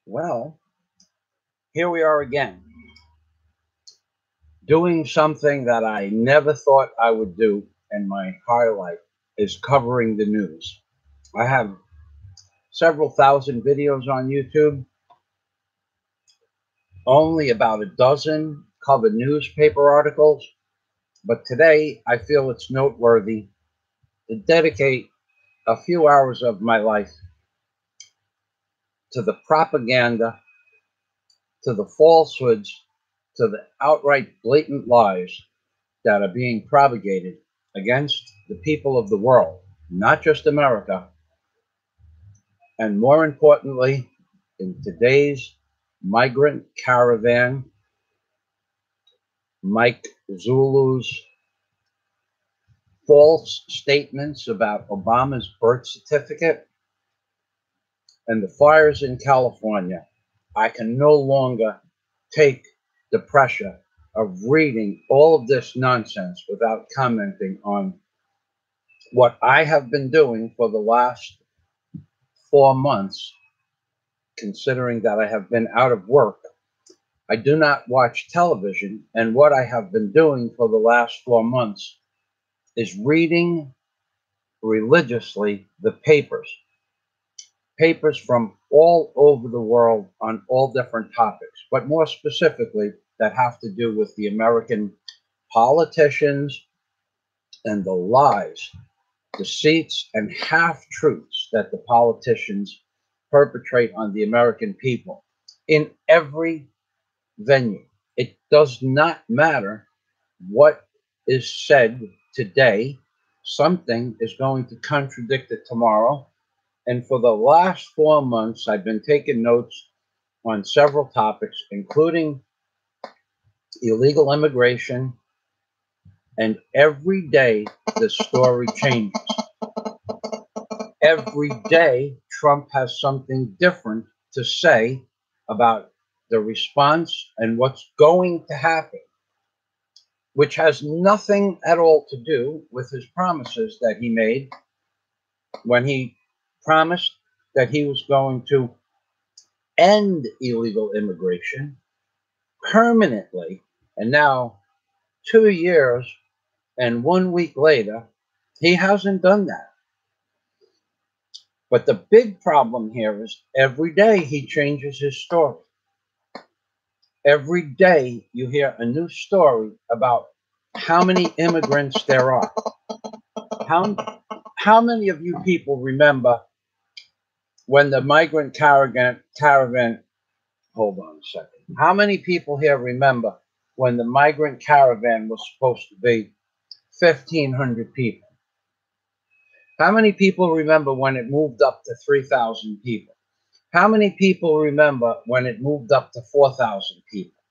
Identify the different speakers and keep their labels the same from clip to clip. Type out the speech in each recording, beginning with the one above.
Speaker 1: Well, here we are again, doing something that I never thought I would do in my entire life is covering the news. I have several thousand videos on YouTube. Only about a dozen cover newspaper articles, but today I feel it's noteworthy to dedicate a few hours of my life to the propaganda, to the falsehoods, to the outright blatant lies that are being propagated against the people of the world, not just America, and more importantly, in today's Migrant Caravan, Mike Zullo's false statements about Obama's birth certificate and the fires in California. I can no longer take the pressure of reading all of this nonsense without commenting on what I have been doing for the last 4 months, considering that I have been out of work. I do not watch television, and what I have been doing for the last 4 months is reading religiously the papers from all over the world on all different topics, but more specifically that have to do with the American politicians and the lies, deceits, and half-truths that the politicians perpetrate on the American people in every venue. It does not matter what is said today. Something is going to contradict it tomorrow. And for the last 4 months, I've been taking notes on several topics, including illegal immigration. And every day, the story changes. Every day, Trump has something different to say about the response and what's going to happen, which has nothing at all to do with his promises that he made when he promised that he was going to end illegal immigration permanently. And now, 2 years and 1 week later, he hasn't done that. But the big problem here is every day he changes his story. Every day you hear a new story about how many immigrants there are. How many of you people remember when the migrant caravan, hold on a second. How many people here remember when the migrant caravan was supposed to be 1,500 people? How many people remember when it moved up to 3,000 people? How many people remember when it moved up to 4,000 people?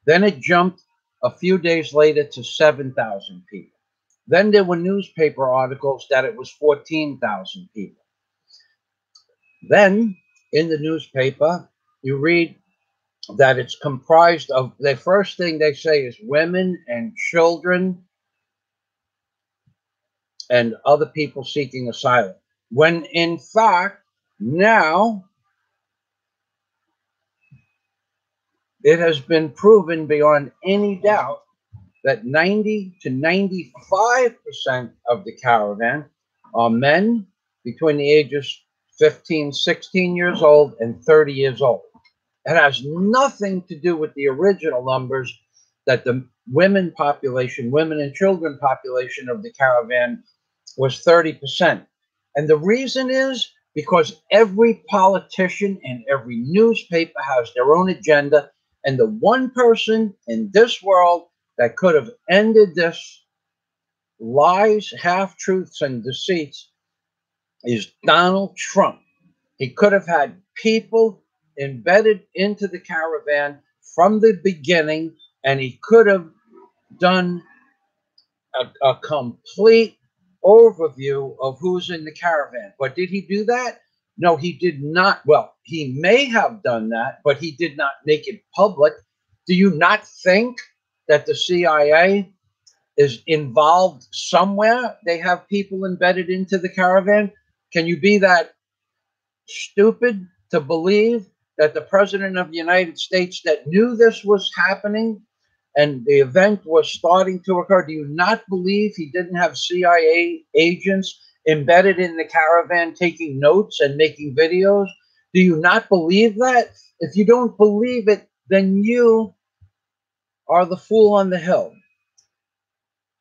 Speaker 1: Then it jumped a few days later to 7,000 people. Then there were newspaper articles that it was 14,000 people. Then in the newspaper, you read that it's comprised of, the first thing they say is women and children and other people seeking asylum. When in fact, now it has been proven beyond any doubt that 90 to 95% of the caravan are men between the ages 15, 16 years old and 30 years old. It has nothing to do with the original numbers that the women population, women and children population of the caravan was 30%. And the reason is because every politician and every newspaper has their own agenda. And the one person in this world that could have ended this lies, half-truths, and deceits is Donald Trump. He could have had people embedded into the caravan from the beginning, and he could have done a complete overview of who's in the caravan. But did he do that? No, he did not. Well, he may have done that, but he did not make it public. Do you not think that the CIA is involved somewhere? They have people embedded into the caravan. Can you be that stupid to believe that the President of the United States that knew this was happening and the event was starting to occur? Do you not believe he didn't have CIA agents embedded in the caravan taking notes and making videos? Do you not believe that? If you don't believe it, then you are the fool on the hill.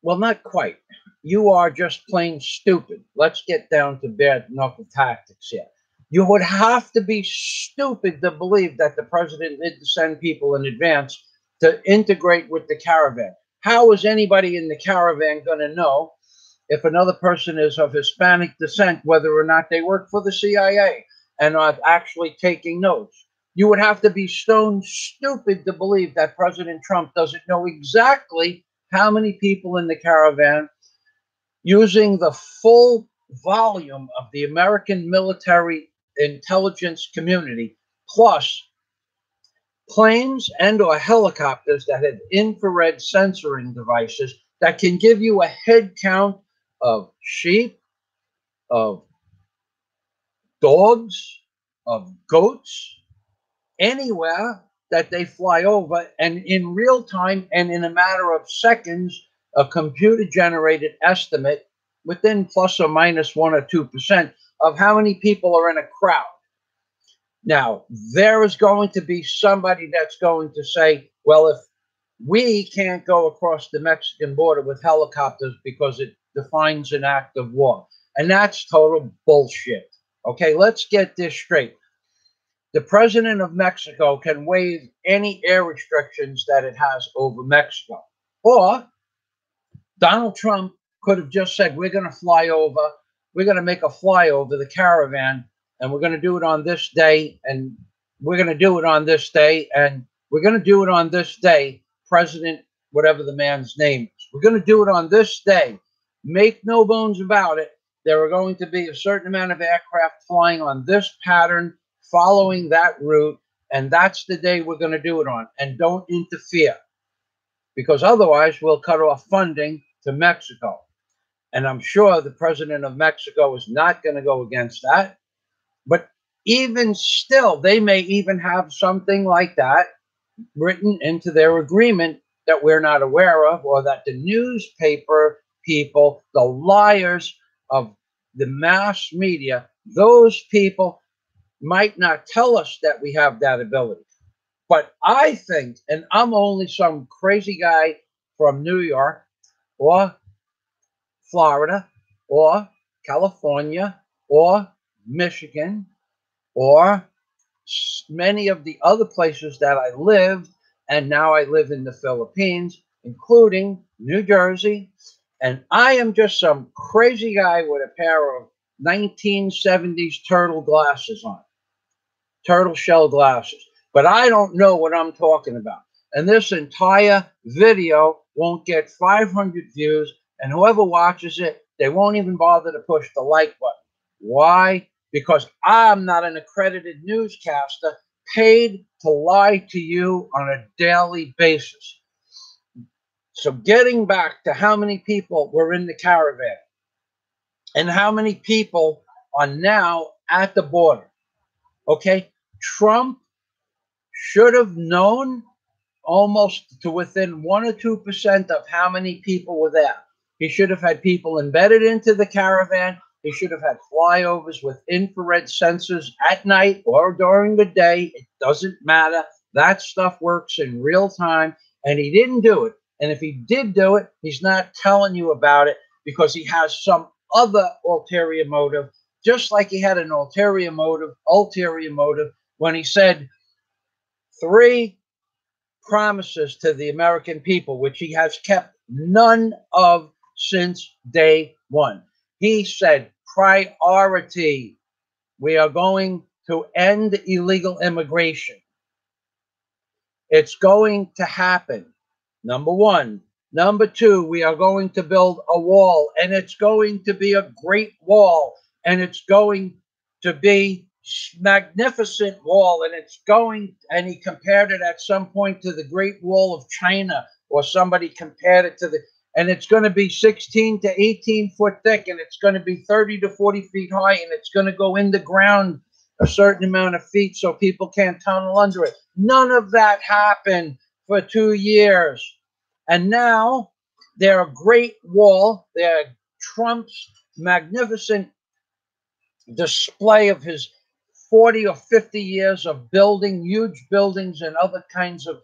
Speaker 1: Well, not quite. You are just plain stupid. Let's get down to bare knuckle tactics here. You would have to be stupid to believe that the president did send people in advance to integrate with the caravan. How is anybody in the caravan going to know if another person is of Hispanic descent, whether or not they work for the CIA and are actually taking notes? You would have to be stone stupid to believe that President Trump doesn't know exactly how many people in the caravan, using the full volume of the American military intelligence community, plus planes and or helicopters that have infrared censoring devices that can give you a head count of sheep, of dogs, of goats, anywhere that they fly over, and in real time and in a matter of seconds, a computer-generated estimate within plus or minus 1 or 2% of how many people are in a crowd. Now, there is going to be somebody that's going to say, well, if we can't go across the Mexican border with helicopters because it defines an act of war. And that's total bullshit. Okay, let's get this straight. The president of Mexico can waive any air restrictions that it has over Mexico. Or Donald Trump could have just said, we're going to fly over, we're going to make a flyover the caravan, and we're going to do it on this day, and we're going to do it on this day, and we're going to do it on this day, President, whatever the man's name is. We're going to do it on this day. Make no bones about it. There are going to be a certain amount of aircraft flying on this pattern, following that route, and that's the day we're going to do it on. And don't interfere, because otherwise we'll cut off funding to Mexico. And I'm sure the president of Mexico is not going to go against that. But even still, they may even have something like that written into their agreement that we're not aware of, or that the newspaper people, the liars of the mass media, those people might not tell us that we have that ability. But I think, and I'm only some crazy guy from New York or Florida or California or Michigan or many of the other places that I lived, and now I live in the Philippines, including New Jersey, and I am just some crazy guy with a pair of 1970s turtle glasses on. Turtle shell glasses. But I don't know what I'm talking about. And this entire video won't get 500 views, and whoever watches it, they won't even bother to push the like button. Why? Because I'm not an accredited newscaster paid to lie to you on a daily basis. So getting back to how many people were in the caravan and how many people are now at the border. Okay, Trump should have known almost to within 1 or 2% of how many people were there. He should have had people embedded into the caravan. He should have had flyovers with infrared sensors at night or during the day. It doesn't matter. That stuff works in real time, and he didn't do it. And if he did do it, he's not telling you about it because he has some other ulterior motive, just like he had an ulterior motive when he said 3 promises to the American people, which he has kept none of since day one. He said, priority, we are going to end illegal immigration. It's going to happen. Number 1. Number 2, we are going to build a wall, and it's going to be a great wall, and it's going to be magnificent wall, and it's going, and he compared it at some point to the Great Wall of China, or somebody compared it to the, and it's going to be 16 to 18 foot thick, and it's going to be 30 to 40 feet high, and it's going to go in the ground, a certain amount of feet so people can't tunnel under it. None of that happened for 2 years. And now their Great Wall, their Trump's magnificent display of his 40 or 50 years of building huge buildings and other kinds of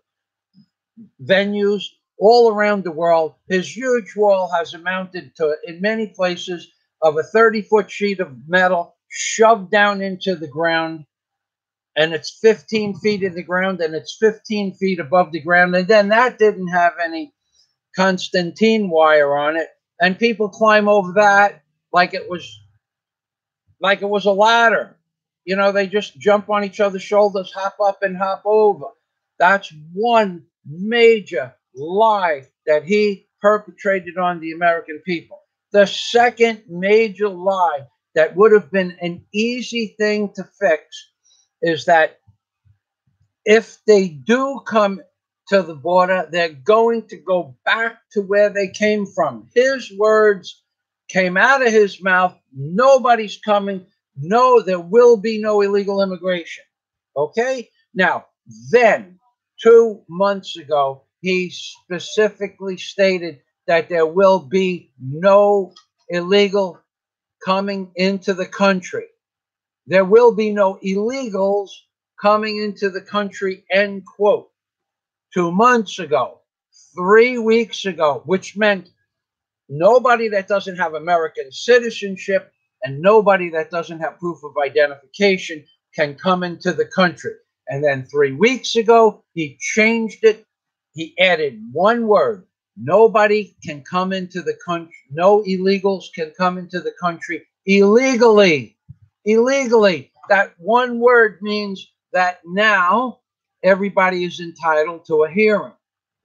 Speaker 1: venues all around the world. His huge wall has amounted to, in many places, of a 30-foot sheet of metal shoved down into the ground, and it's 15 feet in the ground, and it's 15 feet above the ground, and then that didn't have any Constantine wire on it, and people climb over that like it was a ladder. You know, they just jump on each other's shoulders, hop up and hop over. That's one major lie that he perpetrated on the American people. The second major lie that would have been an easy thing to fix is that if they do come to the border, they're going to go back to where they came from. His words came out of his mouth. Nobody's coming. No, there will be no illegal immigration. Okay? Now, then, 2 months ago, he specifically stated that there will be no illegal coming into the country. There will be no illegals coming into the country, end quote. 2 months ago, 3 weeks ago, which meant nobody that doesn't have American citizenship and nobody that doesn't have proof of identification can come into the country. And then 3 weeks ago, he changed it. He added one word. Nobody can come into the country. No illegals can come into the country illegally. Illegally. That one word means that now everybody is entitled to a hearing,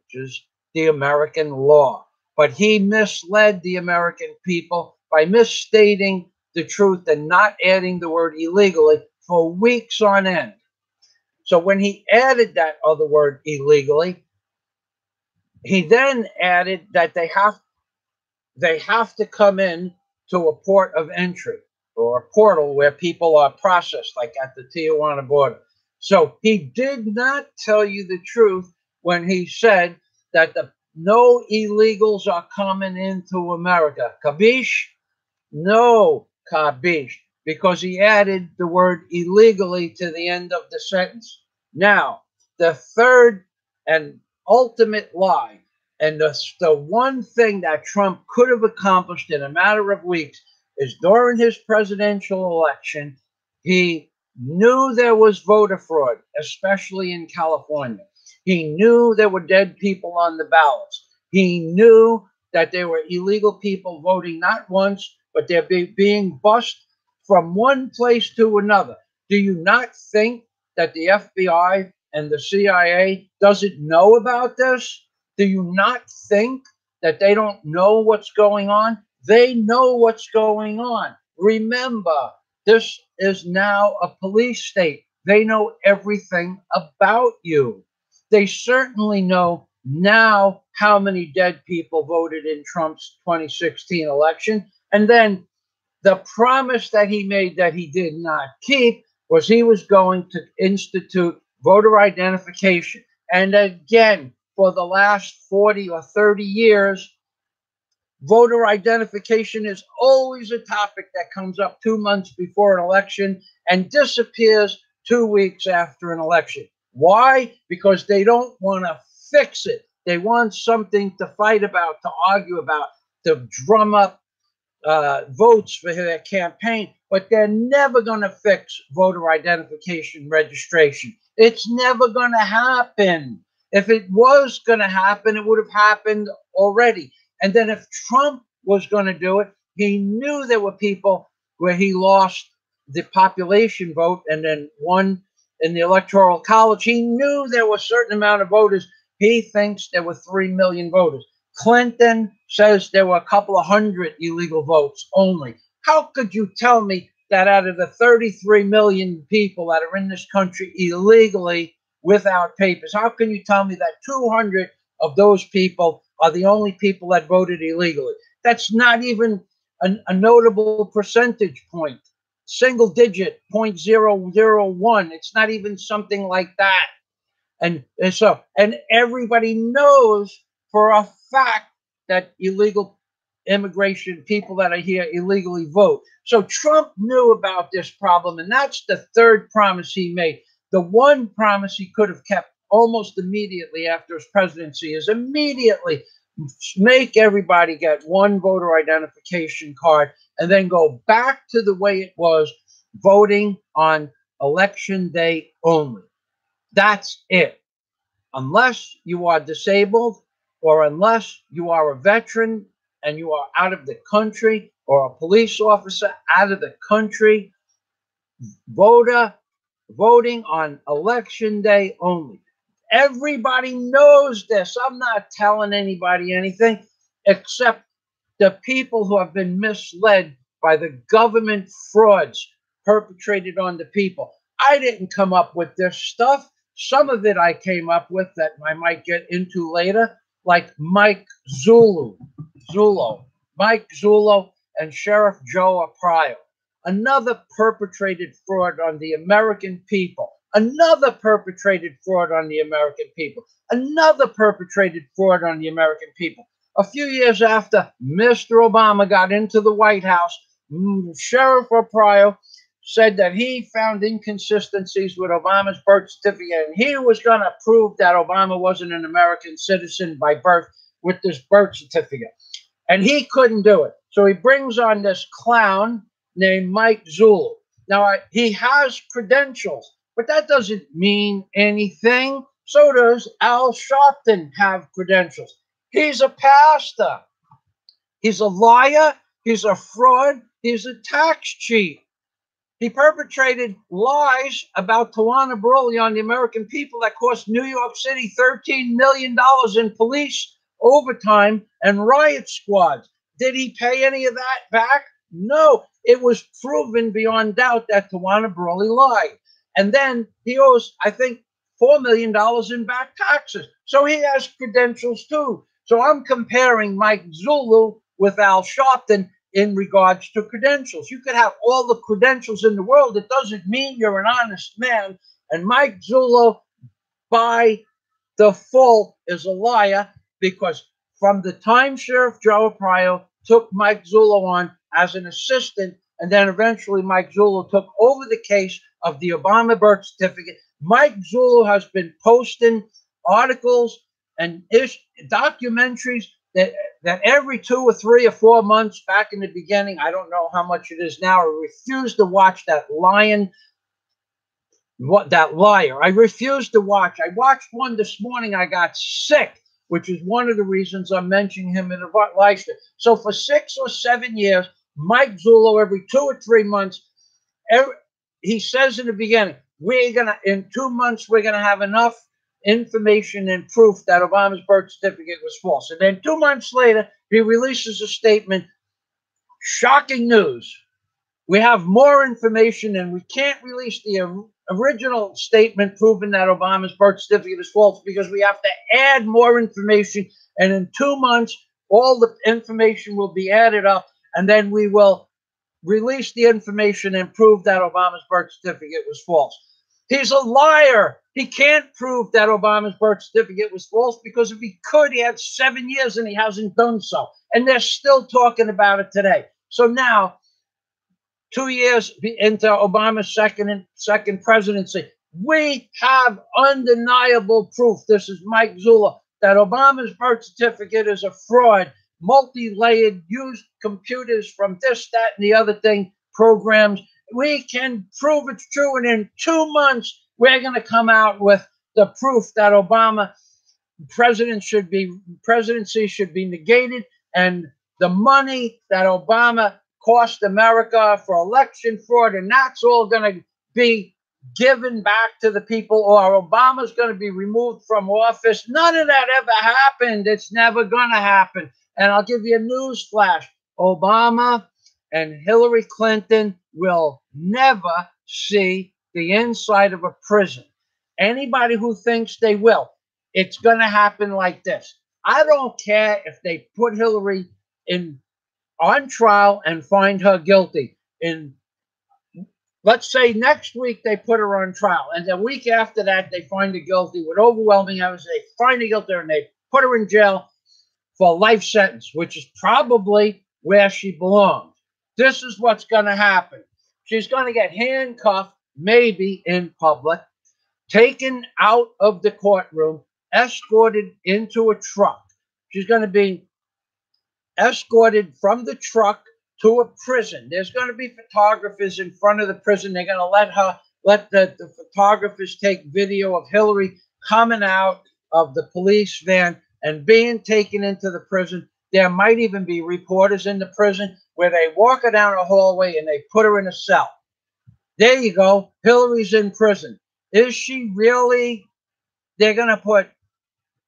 Speaker 1: which is the American law. But he misled the American people by misstating the truth and not adding the word illegally for weeks on end. So when he added that other word illegally, he then added that they have to come in to a port of entry or a portal where people are processed, like at the Tijuana border. So he did not tell you the truth when he said that no illegals are coming into America. Kabish? No, kabish. Because he added the word illegally to the end of the sentence. Now, the third and ultimate lie, and the one thing that Trump could have accomplished in a matter of weeks, is during his presidential election, he knew there was voter fraud, especially in California. He knew there were dead people on the ballots. He knew that there were illegal people voting not once, but they're being bussed from one place to another. Do you not think that the FBI and the CIA doesn't know about this? Do you not think that they don't know what's going on? They know what's going on. Remember, this is now a police state. They know everything about you. They certainly know now how many dead people voted in Trump's 2016 election. And then the promise that he made that he did not keep was he was going to institute voter identification. And again, for the last 40 or 30 years, voter identification is always a topic that comes up 2 months before an election and disappears 2 weeks after an election. Why? Because they don't want to fix it. They want something to fight about, to argue about, to drum up votes for their campaign, but they're never going to fix voter identification registration. It's never going to happen. If it was going to happen, it would have happened already. And then if Trump was going to do it, he knew there were people where he lost the population vote and then won in the Electoral College. He knew there were a certain amount of voters. He thinks there were 3 million voters. Clinton says there were a couple of hundred illegal votes only. How could you tell me that out of the 33 million people that are in this country illegally without papers, how can you tell me that 200 of those people are the only people that voted illegally? That's not even a notable percentage point. single digit 0.001. It's not even something like that. And everybody knows for a fact that illegal immigration, people that are here illegally vote. So Trump knew about this problem, and that's the third promise he made. The one promise he could have kept almost immediately after his presidency is immediately make everybody get one voter identification card and then go back to the way it was, voting on election day only. That's it. Unless you are disabled or unless you are a veteran and you are out of the country, or a police officer out of the country, voting on election day only. Everybody knows this. I'm not telling anybody anything except the people who have been misled by the government frauds perpetrated on the people. I didn't come up with this stuff. Some of it I came up with that I might get into later, like Mike Zullo, Mike Zullo, and Sheriff Joe Arpaio. Another perpetrated fraud on the American people. Another perpetrated fraud on the American people. Another perpetrated fraud on the American people. A few years after Mr. Obama got into the White House, Sheriff Arpaio said that he found inconsistencies with Obama's birth certificate, and he was going to prove that Obama wasn't an American citizen by birth with this birth certificate. And he couldn't do it. So he brings on this clown named Mike Zullo. Now, he has credentials, but that doesn't mean anything. So does Al Sharpton have credentials. He's a pastor. He's a liar. He's a fraud. He's a tax cheat. He perpetrated lies about Tawana Brawley on the American people that cost New York City $13 million in police overtime and riot squads. Did he pay any of that back? No. It was proven beyond doubt that Tawana Brawley lied. And then he owes, I think, $4 million in back taxes. So he has credentials too. So I'm comparing Mike Zullo with Al Sharpton in regards to credentials. You could have all the credentials in the world. It doesn't mean you're an honest man. And Mike Zullo, by default, is a liar, because from the time Sheriff Joe Arpaio took Mike Zullo on as an assistant, and then eventually Mike Zullo took over the case of the Obama birth certificate, Mike Zullo has been posting articles and documentaries that every 2 or 3 or 4 months back in the beginning, I don't know how much it is now, I refuse to watch that liar. I refuse to watch. I watched one this morning. I got sick, which is one of the reasons I'm mentioning him in the Lies+. So for 6 or 7 years, Mike Zullo, every 2 or 3 months, he says in the beginning, in 2 months, we're going to have enough information and proof that Obama's birth certificate was false. And then 2 months later, he releases a statement, shocking news. We have more information and we can't release the original statement proving that Obama's birth certificate is false because we have to add more information. And in 2 months, all the information will be added up, and then we will release the information and prove that Obama's birth certificate was false. He's a liar. He can't prove that Obama's birth certificate was false, because if he could, he had 7 years and he hasn't done so. And they're still talking about it today. So now, 2 years into Obama's second presidency, we have undeniable proof. This is Mike Zullo, that Obama's birth certificate is a fraud, multi-layered, used computers from this, that, and the other thing, programs. We can prove it's true, and in 2 months, we're going to come out with the proof that Obama presidency should be negated, and the money that Obama cost America for election fraud, and that's all going to be given back to the people, or Obama's going to be removed from office. None of that ever happened. It's never going to happen. And I'll give you a news flash. Obama and Hillary Clinton will never see the inside of a prison. Anybody who thinks they will, it's going to happen like this. I don't care if they put Hillary on trial and find her guilty. In let's say next week they put her on trial, and the week after that they find her guilty with overwhelming evidence. They find her guilty and they put her in jail for a life sentence, which is probably where she belongs. This is what's going to happen. She's going to get handcuffed, maybe in public, taken out of the courtroom, escorted into a truck. She's going to be escorted from the truck to a prison. There's going to be photographers in front of the prison. They're going to let the photographers take video of Hillary coming out of the police van and being taken into the prison. There might even be reporters in the prison where they walk her down a hallway and they put her in a cell. There you go. Hillary's in prison. Is she really? They're going to put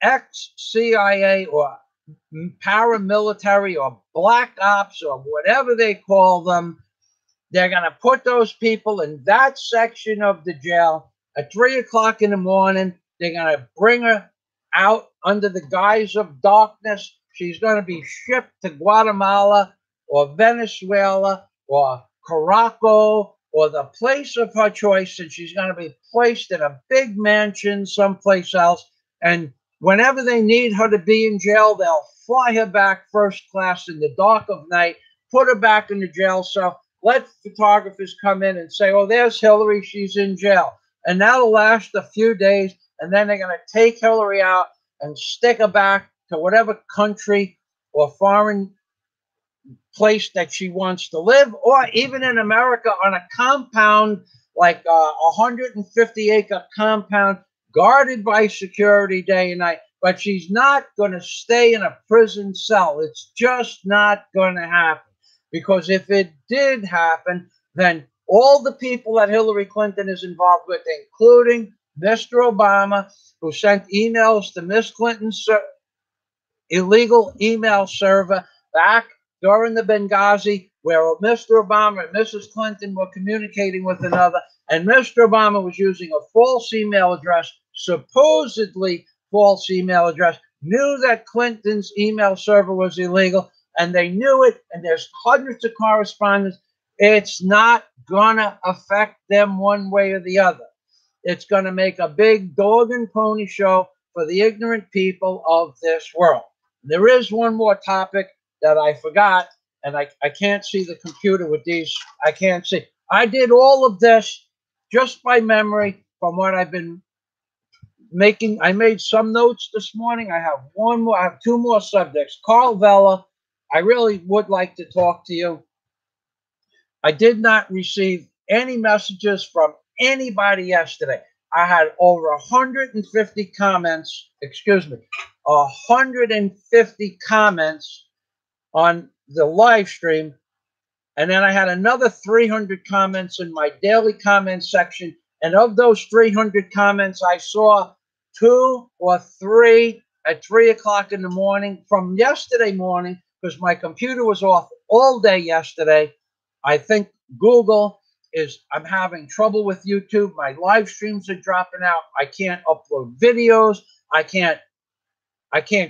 Speaker 1: ex-CIA or paramilitary or black ops or whatever they call them. They're going to put those people in that section of the jail at 3 o'clock in the morning. They're going to bring her out under the guise of darkness. She's going to be shipped to Guatemala or Venezuela or Caraco or the place of her choice, and she's going to be placed in a big mansion someplace else. And whenever they need her to be in jail, they'll fly her back first class in the dark of night, put her back in the jail cell, let photographers come in and say, oh, there's Hillary, she's in jail. And that'll last a few days, and then they're going to take Hillary out and stick her back to whatever country or foreign place that she wants to live, or even in America on a compound, like a 150-acre compound, guarded by security day and night. But she's not going to stay in a prison cell. It's just not going to happen. Because if it did happen, then all the people that Hillary Clinton is involved with, including Mr. Obama, who sent emails to Miss Clinton's illegal email server back during the Benghazi, where Mr. Obama and Mrs. Clinton were communicating with another, and Mr. Obama was using a false email address, supposedly false email address, knew that Clinton's email server was illegal, and they knew it, and there's hundreds of correspondence. It's not going to affect them one way or the other. It's going to make a big dog and pony show for the ignorant people of this world. There is one more topic that I forgot, and I can't see the computer with these. I can't see. I did all of this just by memory from what I've been making. I made some notes this morning. I have one more. I have two more subjects. CARLVELLA, I really would like to talk to you. I did not receive any messages from anybody yesterday. I had over 150 comments, 150 comments on the live stream. And then I had another 300 comments in my daily comment section. And of those 300 comments, I saw 2 or 3 at 3 o'clock in the morning from yesterday morning, because my computer was off all day yesterday. I think I'm having trouble with YouTube. My live streams are dropping out. I can't upload videos. I can't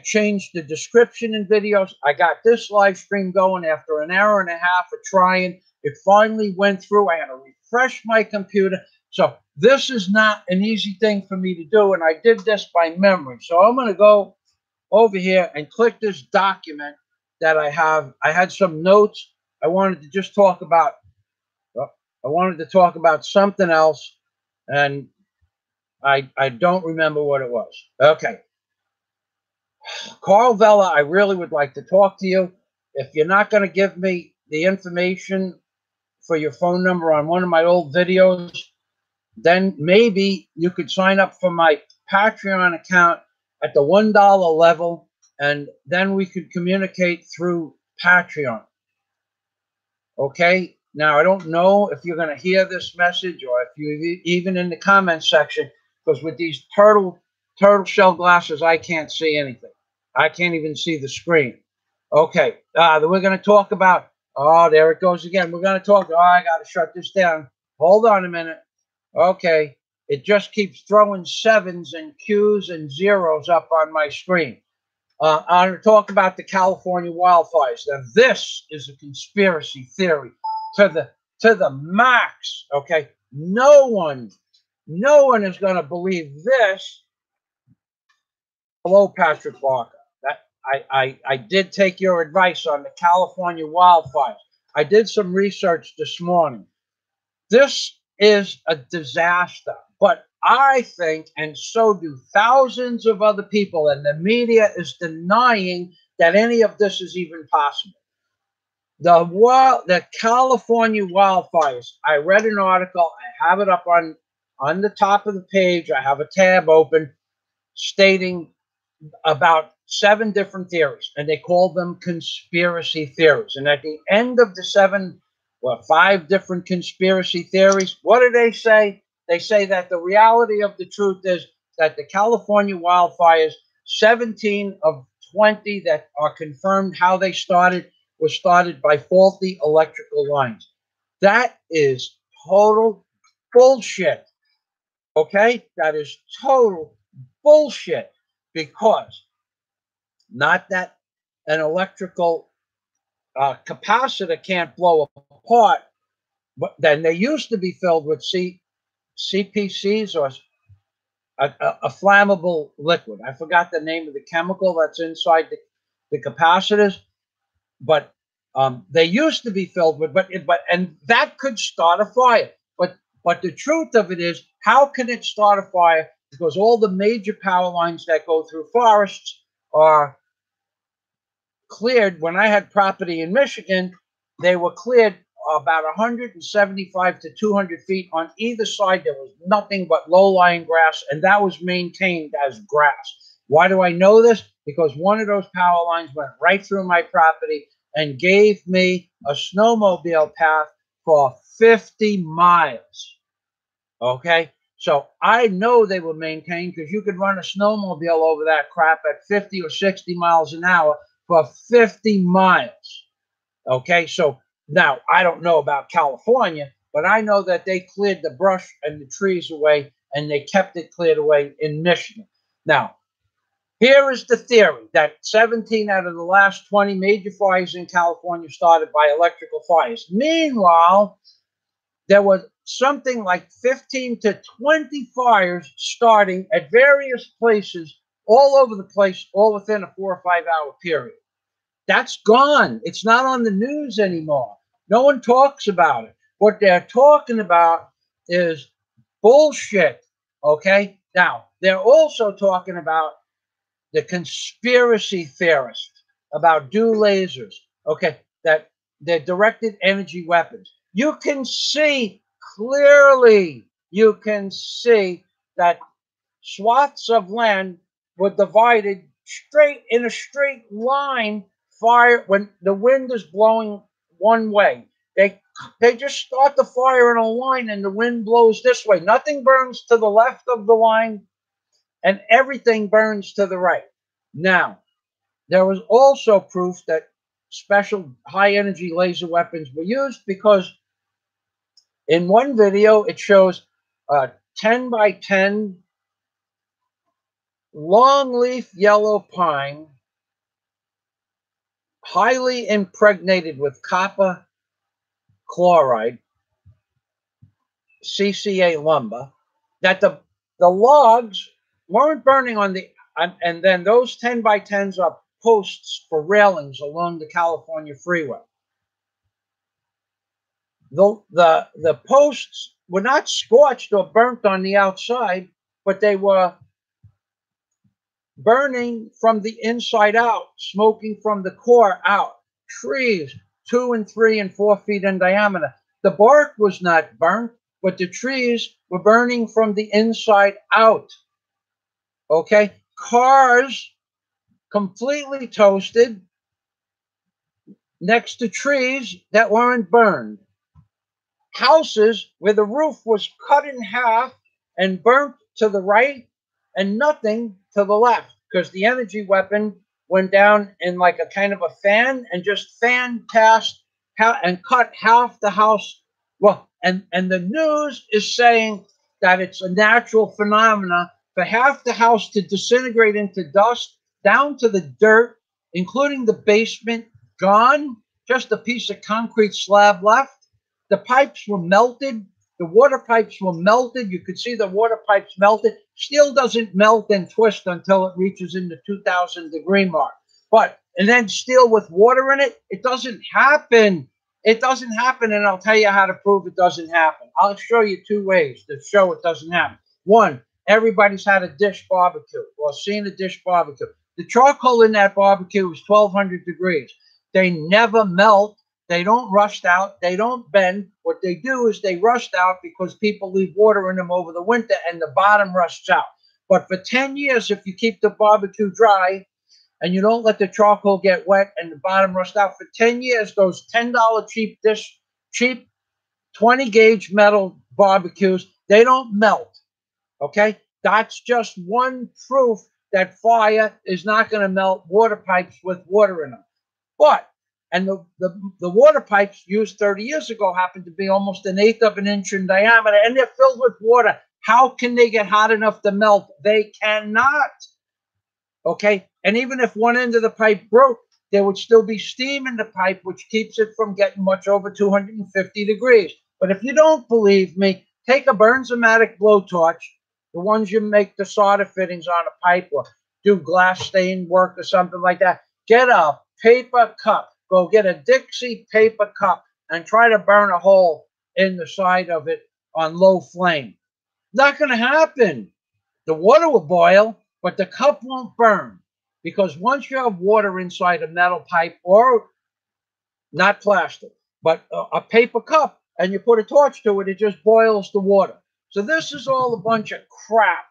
Speaker 1: change the description in videos. I got this live stream going after an hour and a half of trying. It finally went through. I had to refresh my computer. So this is not an easy thing for me to do, and I did this by memory. So I'm going to go over here and click this document that I have. I had some notes. I wanted to just talk about. I wanted to talk about something else, and I don't remember what it was. Okay. CARLVELLA, I really would like to talk to you. If you're not going to give me the information for your phone number on one of my old videos, then maybe you could sign up for my Patreon account at the $1 level, and then we could communicate through Patreon. Okay? Now, I don't know if you're going to hear this message or if you're even in the comment section, because with these turtle shell glasses, I can't see anything. I can't even see the screen. Okay. We're going to talk about, oh, there it goes again. We're going to talk, oh, I got to shut this down. Hold on a minute. Okay. It just keeps throwing 7s and Qs and 0s up on my screen. I'm going to talk about the California wildfires. Now, this is a conspiracy theory to to the max. Okay, no one is going to believe this. Hello, Patrick Barker. I did take your advice on the California wildfires. I did some research this morning. This is a disaster, but I think, and so do thousands of other people, and the media is denying that any of this is even possible. The California wildfires, I read an article, I have it up on the top of the page, I have a tab open stating about 7 different theories, and they call them conspiracy theories. And at the end of the 5 different conspiracy theories, what do they say? They say that the reality of the truth is that the California wildfires, 17 of 20 that are confirmed how they started, were started by faulty electrical lines. That is total bullshit. Okay? That is total bullshit, because not that an electrical capacitor can't blow apart, but then they used to be filled with CPCs or a flammable liquid. I forgot the name of the chemical that's inside the capacitors, but they used to be filled with, and that could start a fire. But the truth of it is, how can it start a fire? Because all the major power lines that go through forests are cleared. When I had property in Michigan, they were cleared about 175 to 200 feet on either side. There was nothing but low-lying grass, and that was maintained as grass. Why do I know this? Because one of those power lines went right through my property and gave me a snowmobile path for 50 miles. Okay? So I know they were maintained, because you could run a snowmobile over that crap at 50 or 60 miles an hour for 50 miles. Okay? So now, I don't know about California, but I know that they cleared the brush and the trees away, and they kept it cleared away in Michigan. Now, here is the theory that 17 out of the last 20 major fires in California started by electrical fires. Meanwhile, there was something like 15 to 20 fires starting at various places all over the place, all within a 4 or 5 hour period. That's gone. It's not on the news anymore. No one talks about it. What they're talking about is bullshit. Okay? Now, they're also talking about the conspiracy theorists about DO lasers. Okay? That they're directed energy weapons. You can see clearly, you can see that swaths of land were divided in a straight line. Fire, when the wind is blowing one way, they just start the fire in a line, and the wind blows this way. Nothing burns to the left of the line, and everything burns to the right. Now, there was also proof that special high energy laser weapons were used, because in one video it shows 10 by 10 longleaf yellow pine, highly impregnated with copper chloride, CCA lumber, that the logs weren't burning on the, and then those 10 by 10s are posts for railings along the California freeway. The posts were not scorched or burnt on the outside, but they were burning from the inside out, smoking from the core out. Trees 2 and 3 and 4 feet in diameter. The bark was not burnt, but the trees were burning from the inside out. Okay? Cars completely toasted next to trees that weren't burned. Houses where the roof was cut in half and burnt to the right and nothing to the left, because the energy weapon went down in like a kind of a fan and just fan cast and cut half the house. Well, and the news is saying that it's a natural phenomena for half the house to disintegrate into dust, down to the dirt, including the basement, gone, just a piece of concrete slab left. The pipes were melted. The water pipes were melted. You could see the water pipes melted. Steel doesn't melt and twist until it reaches in the 2,000-degree mark. And then steel with water in it, it doesn't happen. It doesn't happen, and I'll tell you how to prove it doesn't happen. I'll show you 2 ways to show it doesn't happen. One, everybody's had a dish barbecue or seen a dish barbecue. The charcoal in that barbecue is 1,200 degrees. They never melt. They don't rust out. They don't bend. What they do is they rust out because people leave water in them over the winter and the bottom rusts out. But for 10 years, if you keep the barbecue dry and you don't let the charcoal get wet and the bottom rust out, for 10 years, those $10 cheap 20-gauge metal barbecues, they don't melt. Okay? That's just one proof that fire is not going to melt water pipes with water in them. And the water pipes used 30 years ago happened to be almost 1/8 of an inch in diameter, and they're filled with water. How can they get hot enough to melt? They cannot. Okay? And even if one end of the pipe broke, there would still be steam in the pipe, which keeps it from getting much over 250 degrees. But if you don't believe me, take a Burns-O-Matic blowtorch, the ones you make the solder fittings on a pipe or do glass stain work or something like that. Get a paper cup. Go get a Dixie paper cup and try to burn a hole in the side of it on low flame. Not going to happen. The water will boil, but the cup won't burn. Because once you have water inside a metal pipe, or not plastic, but a paper cup, and you put a torch to it, it just boils the water. So this is all a bunch of crap,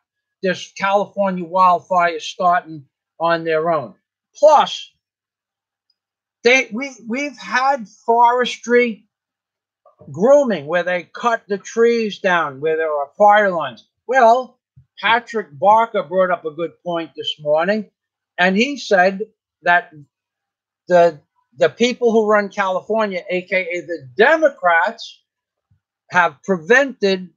Speaker 1: this California wildfire starting on their own. Plus, we've had forestry grooming where they cut the trees down where there are fire lines. Well, Patrick Barker brought up a good point this morning, and he said that the people who run California, aka the Democrats, have prevented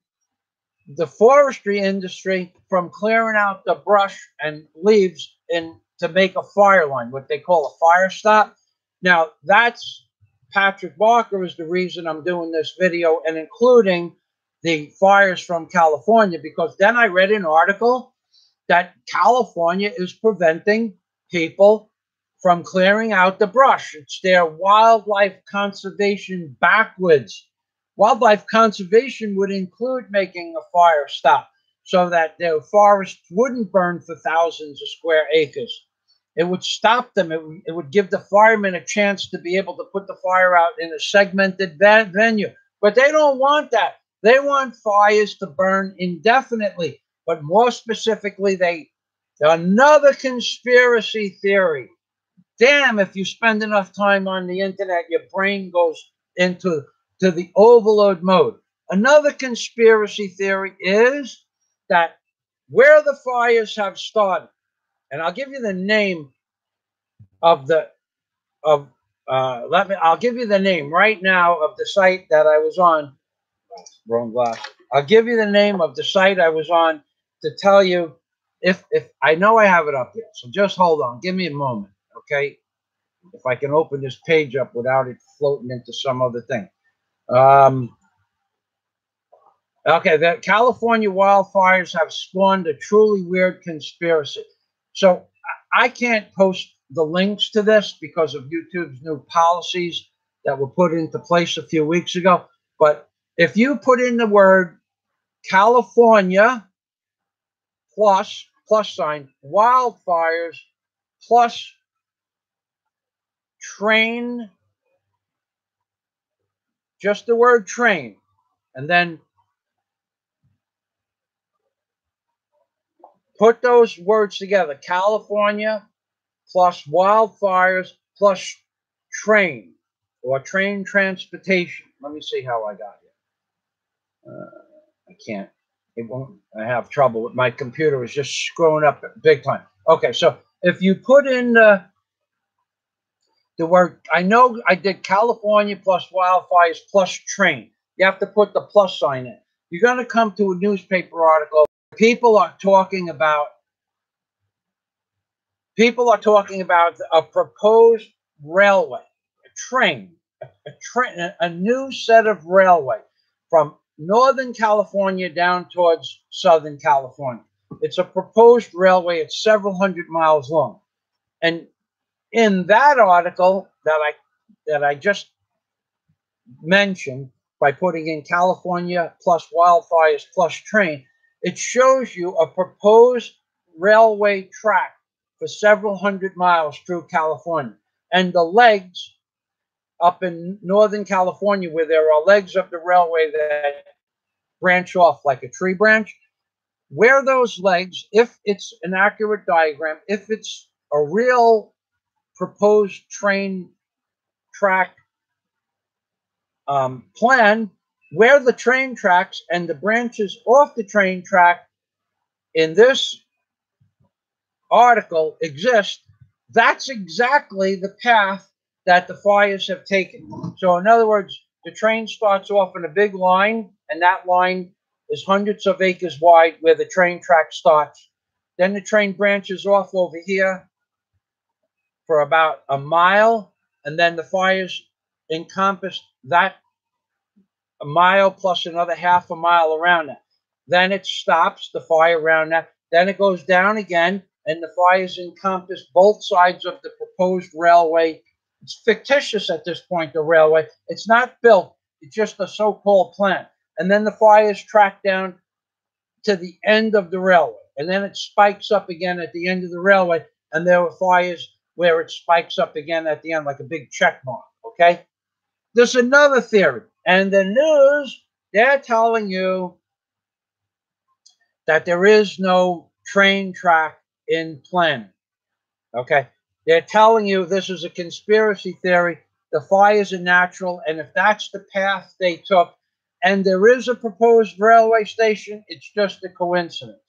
Speaker 1: the forestry industry from clearing out the brush and leaves to make a fire line, what they call a fire stop. Now, that's Patrick Barker is the reason I'm doing this video and including the fires from California, because then I read an article that California is preventing people from clearing out the brush. It's their wildlife conservation backwards. Wildlife conservation would include making a fire stop so that their forests wouldn't burn for thousands of square acres. It would stop them. It would give the firemen a chance to be able to put the fire out in a segmented venue. But they don't want that. They want fires to burn indefinitely. But more specifically, another conspiracy theory. Damn, if you spend enough time on the internet, your brain goes into the overload mode. Another conspiracy theory is that where the fires have started, and I'll give you the name of I'll give you the name right now of the site that I was on. Wrong glass. I'll give you the name of the site I was on to tell you if I know I have it up here. So just hold on. Give me a moment, okay? If I can open this page up without it floating into some other thing. Okay, the California wildfires have spawned a truly weird conspiracy. So I can't post the links to this because of YouTube's new policies that were put into place a few weeks ago. But if you put in the word California plus sign wildfires plus train, just the word train, and then put those words together, California plus wildfires plus train or train transportation. Let me see how I got here. I can't. It won't. I have trouble with my computer. It's just screwing up big time. Okay, so if you put in the word, I know I did California plus wildfires plus train. You have to put the plus sign in. You're going to come to a newspaper article. People are talking about a proposed railway, a train a new set of railway from Northern California down towards Southern California. It's a proposed railway. It's several hundred miles long. And in that article that I just mentioned, by putting in California plus wildfires plus train, it shows you a proposed railway track for several hundred miles through California. And the legs up in Northern California, where there are legs of the railway that branch off like a tree branch, where those legs, if it's an accurate diagram, if it's a real proposed train track plan, where the train tracks and the branches off the train track in this article exist, that's exactly the path that the fires have taken. So in other words, the train starts off in a big line, and that line is hundreds of acres wide where the train track starts. Then the train branches off over here for about a mile, and then the fires encompass that a mile plus another half a mile around that. Then it stops, the fire around that. Then it goes down again, and the fires encompass both sides of the proposed railway. It's fictitious at this point, the railway. It's not built. It's just a so-called plan. And then the fires track down to the end of the railway. And then it spikes up again at the end of the railway. And there are fires where it spikes up again at the end, like a big check mark, okay? There's another theory. And the news, they're telling you that there is no train track in planning. Okay? They're telling you this is a conspiracy theory. The fires are natural. And if that's the path they took, and there is a proposed railway station, it's just a coincidence.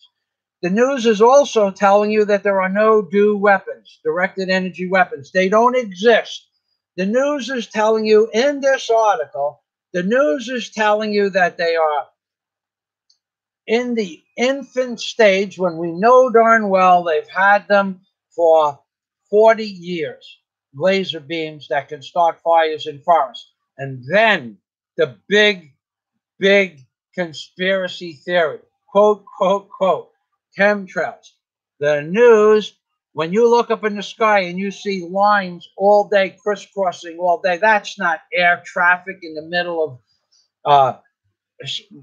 Speaker 1: The news is also telling you that there are no DEW weapons, directed energy weapons. They don't exist. The news is telling you in this article, the news is telling you that they are in the infant stage, when we know darn well they've had them for 40 years, laser beams that can start fires in forests. And then the big conspiracy theory, quote, quote, quote, chemtrails. The news, when you look up in the sky and you see lines all day, crisscrossing all day, that's not air traffic in the middle of,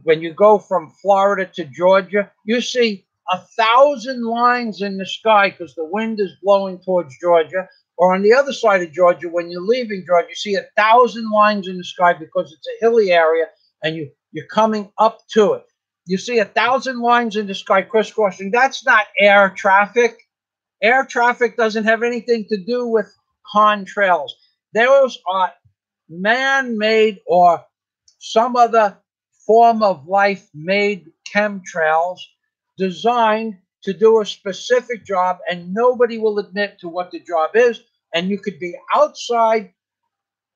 Speaker 1: when you go from Florida to Georgia, you see 1,000 lines in the sky because the wind is blowing towards Georgia. Or on the other side of Georgia, when you're leaving Georgia, you see 1,000 lines in the sky because it's a hilly area and you're coming up to it. You see 1,000 lines in the sky crisscrossing. That's not air traffic. Air traffic doesn't have anything to do with contrails. Those are man-made or some other form of life-made chemtrails designed to do a specific job, and nobody will admit to what the job is. And you could be outside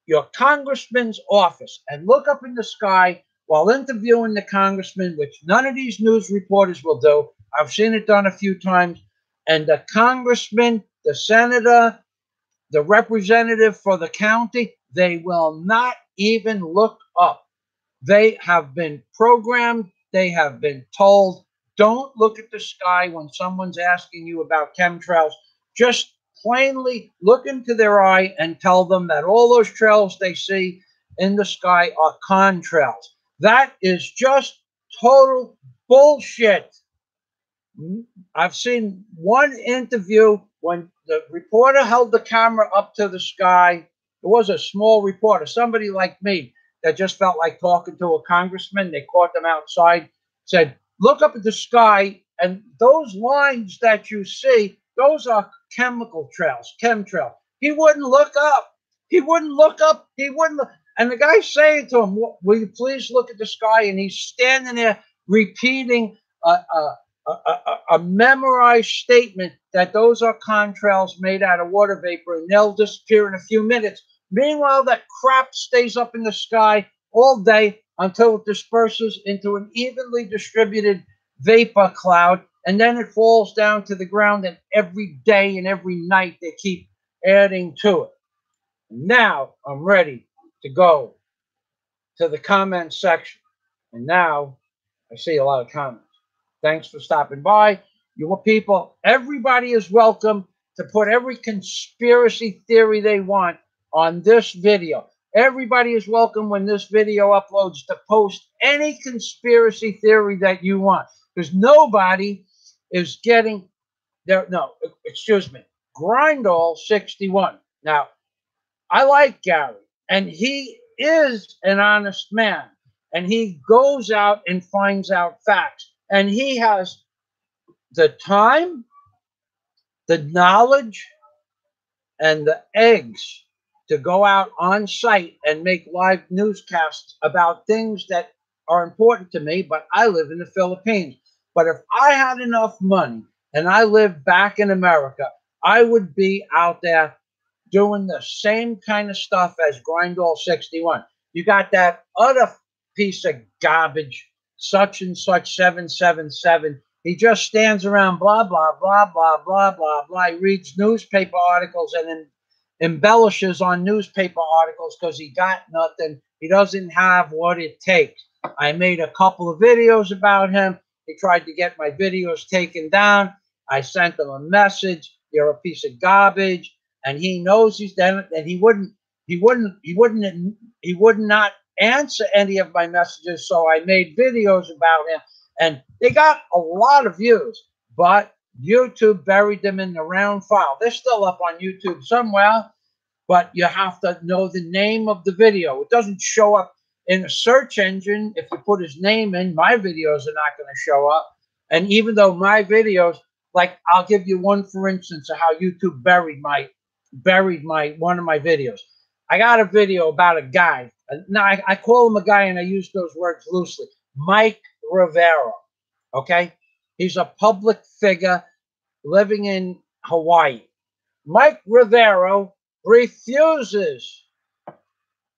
Speaker 1: your congressman's office and look up in the sky while interviewing the congressman, which none of these news reporters will do. I've seen it done a few times. And the congressman, the senator, the representative for the county, they will not even look up. They have been programmed. They have been told, don't look at the sky when someone's asking you about chemtrails. Just plainly look into their eye and tell them that all those trails they see in the sky are contrails. That is just total bullshit. I've seen one interview when the reporter held the camera up to the sky. It was a small reporter, somebody like me that just felt like talking to a congressman. They caught them outside, said, look up at the sky, and those lines that you see, those are chemical trails, chemtrails. He wouldn't look up. He wouldn't look up. He wouldn't look. And the guy's saying to him, will you please look at the sky? And he's standing there repeating a memorized statement that those are contrails made out of water vapor and they'll disappear in a few minutes. Meanwhile, that crap stays up in the sky all day until it disperses into an evenly distributed vapor cloud, and then it falls down to the ground, and every day and every night they keep adding to it. Now I'm ready to go to the comment section. And now I see a lot of comments. Thanks for stopping by. You people, everybody is welcome to put every conspiracy theory they want on this video. Everybody is welcome when this video uploads to post any conspiracy theory that you want, because nobody is getting there. No, excuse me. Grindall 61. Now, I like Gary, and he is an honest man, and he goes out and finds out facts, and he has the time, the knowledge, and the eggs to go out on site and make live newscasts about things that are important to me, but I live in the Philippines. But if I had enough money and I lived back in America, I would be out there doing the same kind of stuff as Grindall 61. You got that other piece of garbage, such and such 777. He just stands around, blah, blah, blah, blah, blah, blah, blah. He reads newspaper articles and then embellishes on newspaper articles because he got nothing. He doesn't have what it takes. I made a couple of videos about him. He tried to get my videos taken down. I sent him a message. You're a piece of garbage. And he knows he's done it, and he would not answer any of my messages. So I made videos about him, and they got a lot of views, but YouTube buried them in the round file. They're still up on YouTube somewhere, but you have to know the name of the video. It doesn't show up in a search engine. If you put his name in, my videos are not going to show up. And even though my videos, like, I'll give you one for instance of how YouTube buried one of my videos. I got a video about a guy. Now I call him a guy, and I use those words loosely. Mike Rivera. Okay, he's a public figure living in Hawaii. Mike Rivera refuses.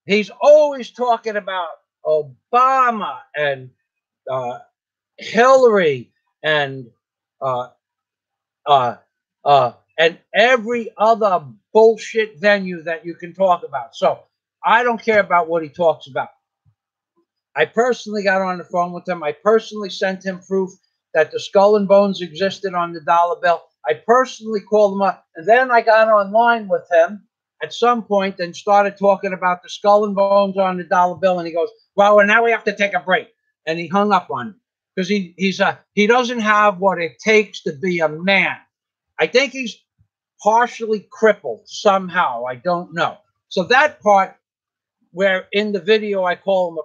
Speaker 1: He's always talking about Obama and Hillary and every other bullshit venue that you can talk about. So I don't care about what he talks about. I personally got on the phone with him. I personally sent him proof that the skull and bones existed on the dollar bill. I personally called him up, and then I got online with him at some point and started talking about the skull and bones on the dollar bill. And he goes, well, now we have to take a break. And he hung up on me because he doesn't have what it takes to be a man. I think he's partially crippled somehow. I don't know. So that part where in the video I call him a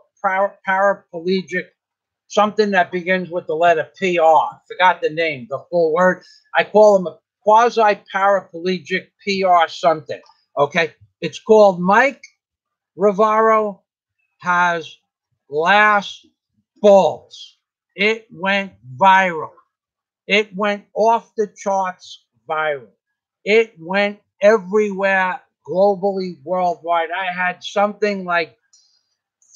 Speaker 1: paraplegic, something that begins with the letter PR. Forgot the name, the full word. I call him a quasi-paraplegic PR something. Okay? It's called Mike Rivera has glass balls. It went viral. It went off the charts viral. It went everywhere, globally, worldwide. I had something like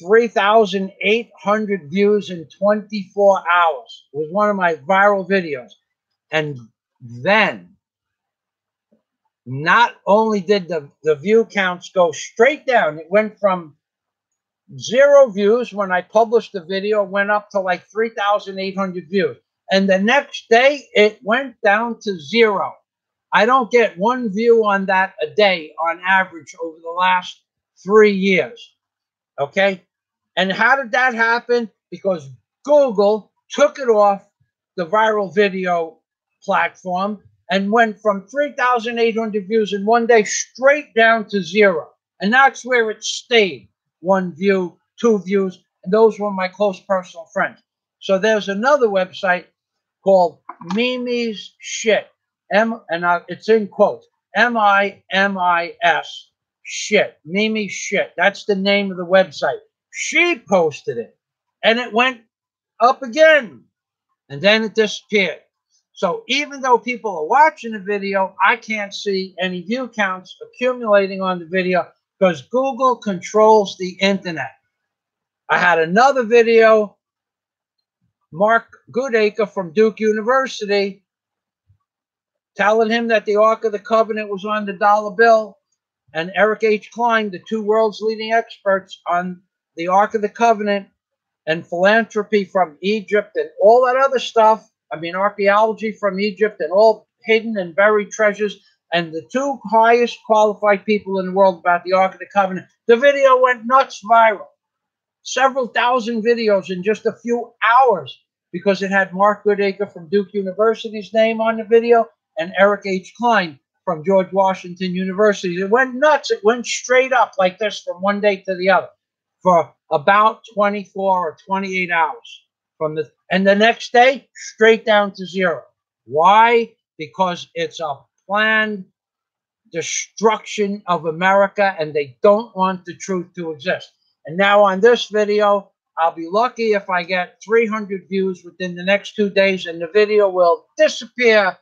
Speaker 1: 3,800 views in 24 hours. It was one of my viral videos. And then, not only did the view counts go straight down, it went from 0 views when I published the video, went up to like 3,800 views. And the next day, it went down to 0. I don't get 1 view on that a day on average over the last 3 years. Okay? And how did that happen? Because Google took it off the viral video platform and went from 3,800 views in 1 day straight down to 0. And that's where it stayed. 1 view, 2 views, and those were my close personal friends. So there's another website called Mimi's Shit. It's in quotes. M-I-M-I-S Shit. Mimi's Shit. That's the name of the website. She posted it, and it went up again, and then it disappeared. So even though people are watching the video, I can't see any view counts accumulating on the video because Google controls the internet. I had another video, Mark Goodacre from Duke University, telling him that the Ark of the Covenant was on the dollar bill. and Eric H. Klein, the two world's leading experts on the Ark of the Covenant and philanthropy from Egypt and all that other stuff. I mean, archaeology from Egypt and all hidden and buried treasures, and the two highest qualified people in the world about the Ark of the Covenant. The video went nuts viral. Several thousand videos in just a few hours because it had Mark Goodacre from Duke University's name on the video and Eric H. Klein from George Washington University. It went nuts. It went straight up like this from one day to the other for about 24 or 28 hours. And the next day, straight down to zero. Why? Because it's a planned destruction of America, and they don't want the truth to exist. And now on this video, I'll be lucky if I get 300 views within the next 2 days, and the video will disappear.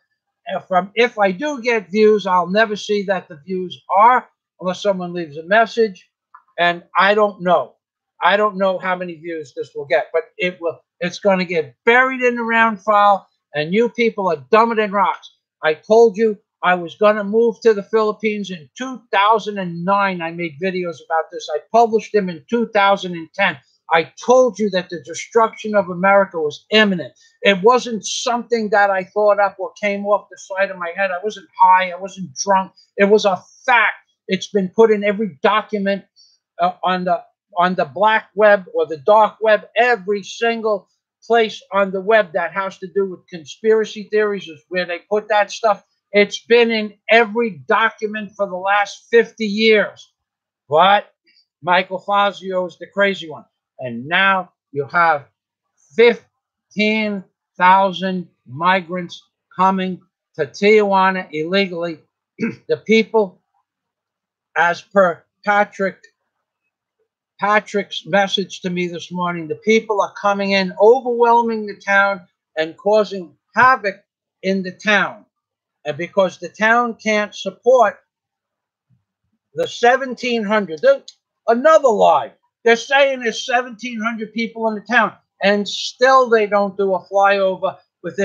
Speaker 1: If I do get views, I'll never see that the views are, unless someone leaves a message. And I don't know. I don't know how many views this will get, but it's going to get buried in the round file, and you people are dumber than rocks. I told you I was going to move to the Philippines in 2009. I made videos about this. I published them in 2010. I told you that the destruction of America was imminent. It wasn't something that I thought up or came off the side of my head. I wasn't high. I wasn't drunk. It was a fact. It's been put in every document on the black web or the dark web. Every single place on the web that has to do with conspiracy theories is where they put that stuff. It's been in every document for the last 50 years. But Michael Fazio is the crazy one. And now you have 15,000 migrants coming to Tijuana illegally. The people, as per Patrick's message to me this morning, the people are coming in, overwhelming the town and causing havoc in the town. And because the town can't support the 1,700, another lie. They're saying there's 1,700 people in the town, and still they don't do a flyover with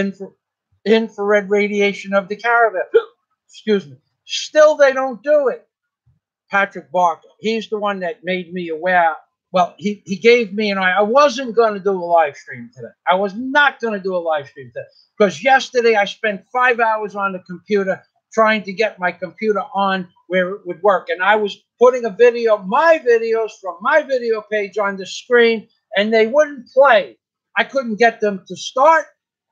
Speaker 1: infrared radiation of the caravan. Excuse me. Still they don't do it. Patrick Barker, he's the one that made me aware. Well, he gave me I wasn't going to do a live stream today. I was not going to do a live stream today because yesterday I spent 5 hours on the computer trying to get my computer on where it would work. And I was putting my videos from my video page on the screen, and they wouldn't play. I couldn't get them to start.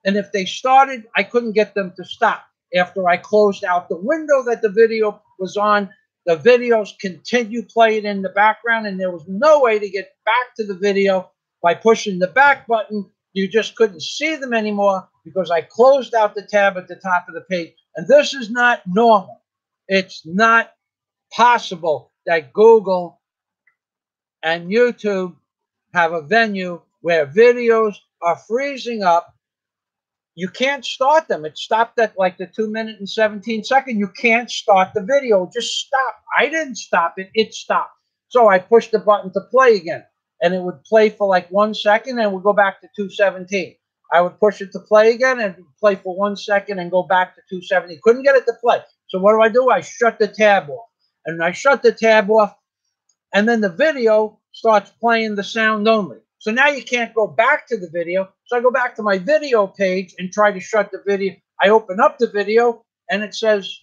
Speaker 1: And if they started, I couldn't get them to stop. After I closed out the window that the video was on, the videos continued playing in the background, and there was no way to get back to the video by pushing the back button. You just couldn't see them anymore because I closed out the tab at the top of the page. And this is not normal. It's not possible that Google and YouTube have a venue where videos are freezing up. You can't start them. It stopped at like the 2 minute and 17 second. You can't start the video. Just stop. I didn't stop it. It stopped. So I pushed the button to play again, and it would play for like 1 second and would go back to 217. I would push it to play again and play for 1 second and go back to 270. Couldn't get it to play. So what do? I shut the tab off. And I shut the tab off, and then the video starts playing the sound only. So now you can't go back to the video. So I go back to my video page and try to shut the video. I open up the video, and it says,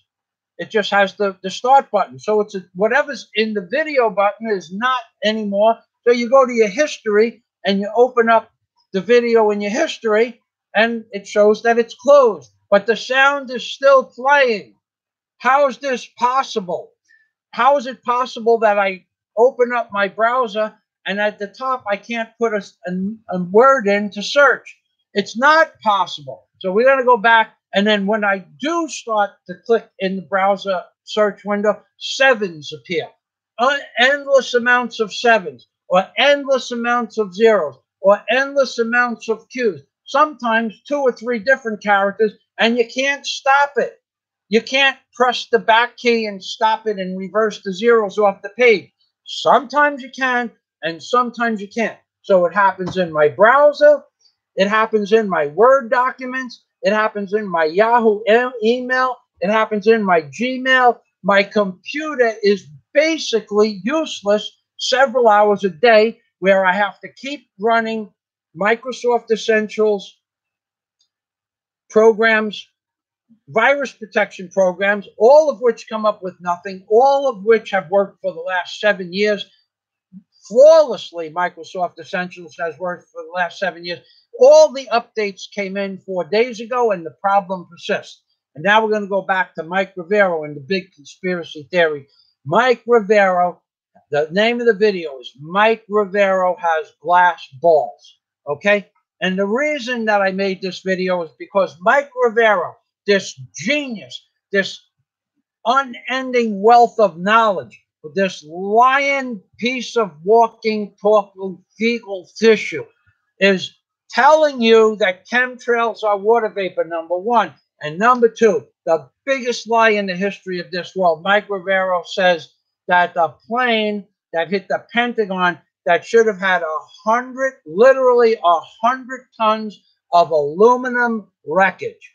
Speaker 1: it just has the start button. So it's whatever's in the video button is not anymore. So you go to your history, and you open up the video in your history, and it shows that it's closed. But the sound is still playing. How is this possible? How is it possible that I open up my browser and at the top I can't put a word in to search? It's not possible. So we're going to go back, and then when I do start to click in the browser search window, sevens appear. Endless amounts of sevens, or endless amounts of zeros, or endless amounts of Qs. Sometimes 2 or 3 different characters, and you can't stop it. You can't press the back key and stop it and reverse the zeros off the page. Sometimes you can, and sometimes you can't. So it happens in my browser. It happens in my Word documents. It happens in my Yahoo email. It happens in my Gmail. my computer is basically useless several hours a day, where I have to keep running Microsoft Essentials programs, virus protection programs, all of which come up with nothing, all of which have worked for the last 7 years. Flawlessly, Microsoft Essentials has worked for the last 7 years. All the updates came in 4 days ago, and the problem persists. And now we're going to go back to Mike Rivero and the big conspiracy theory. Mike Rivero, the name of the video is Mike Rivero Has Glass Balls. Okay? And the reason that I made this video is because Mike Rivero, this genius, this unending wealth of knowledge, this lion piece of walking, talking fecal tissue, is telling you that chemtrails are water vapor, number one. And number two, the biggest lie in the history of this world. Mike Rivero says that the plane that hit the Pentagon that should have had 100, literally 100 tons of aluminum wreckage,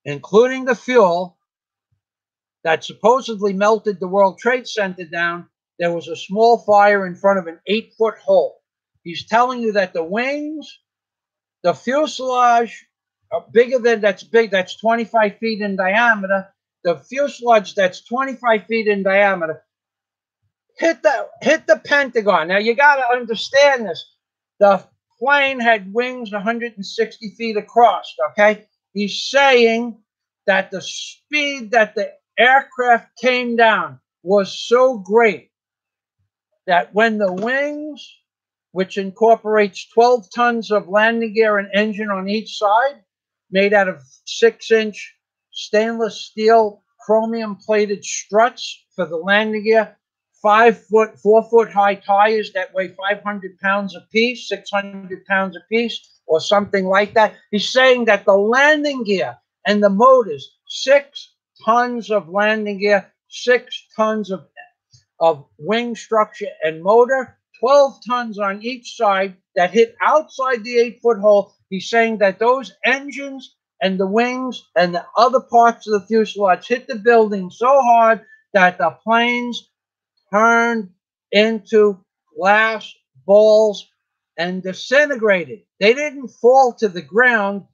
Speaker 1: including the fuel that supposedly melted the World Trade Center down. There was a small fire in front of an 8-foot hole. He's telling you that the wings, the fuselage, are bigger than that's 25 feet in diameter. The fuselage that's 25 feet in diameter hit the Pentagon. Now you got to understand this. The plane had wings 160 feet across. Okay, he's saying that the speed that the aircraft came down was so great that when the wings, which incorporates 12 tons of landing gear and engine on each side, made out of 6-inch stainless steel chromium plated struts for the landing gear, 4-foot high tires that weigh 500 pounds apiece, 600 pounds apiece, or something like that. He's saying that the landing gear and the motors, 6 tons of landing gear, 6 tons of wing structure and motor, 12 tons on each side that hit outside the 8-foot hole. He's saying that those engines and the wings and the other parts of the fuselage hit the building so hard that the planes turned into glass balls and disintegrated. They didn't fall to the ground.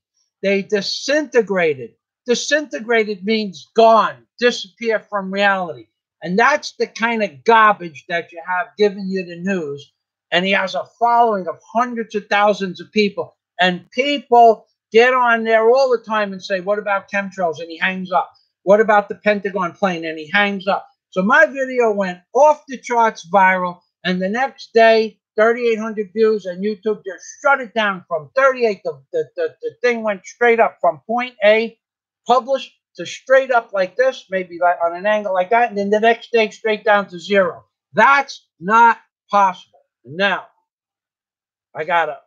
Speaker 1: They disintegrated. Disintegrated means gone, disappear from reality. And that's the kind of garbage that you have giving you the news. And he has a following of hundreds of thousands of people. And people get on there all the time and say, what about chemtrails? And he hangs up. What about the Pentagon plane? And he hangs up. So my video went off the charts viral. And the next day, 3,800 views, and YouTube just shut it down from 38. The thing went straight up from point A, published, to straight up like this, maybe like on an angle like that, and then the next day straight down to 0. That's not possible. Now, I gotta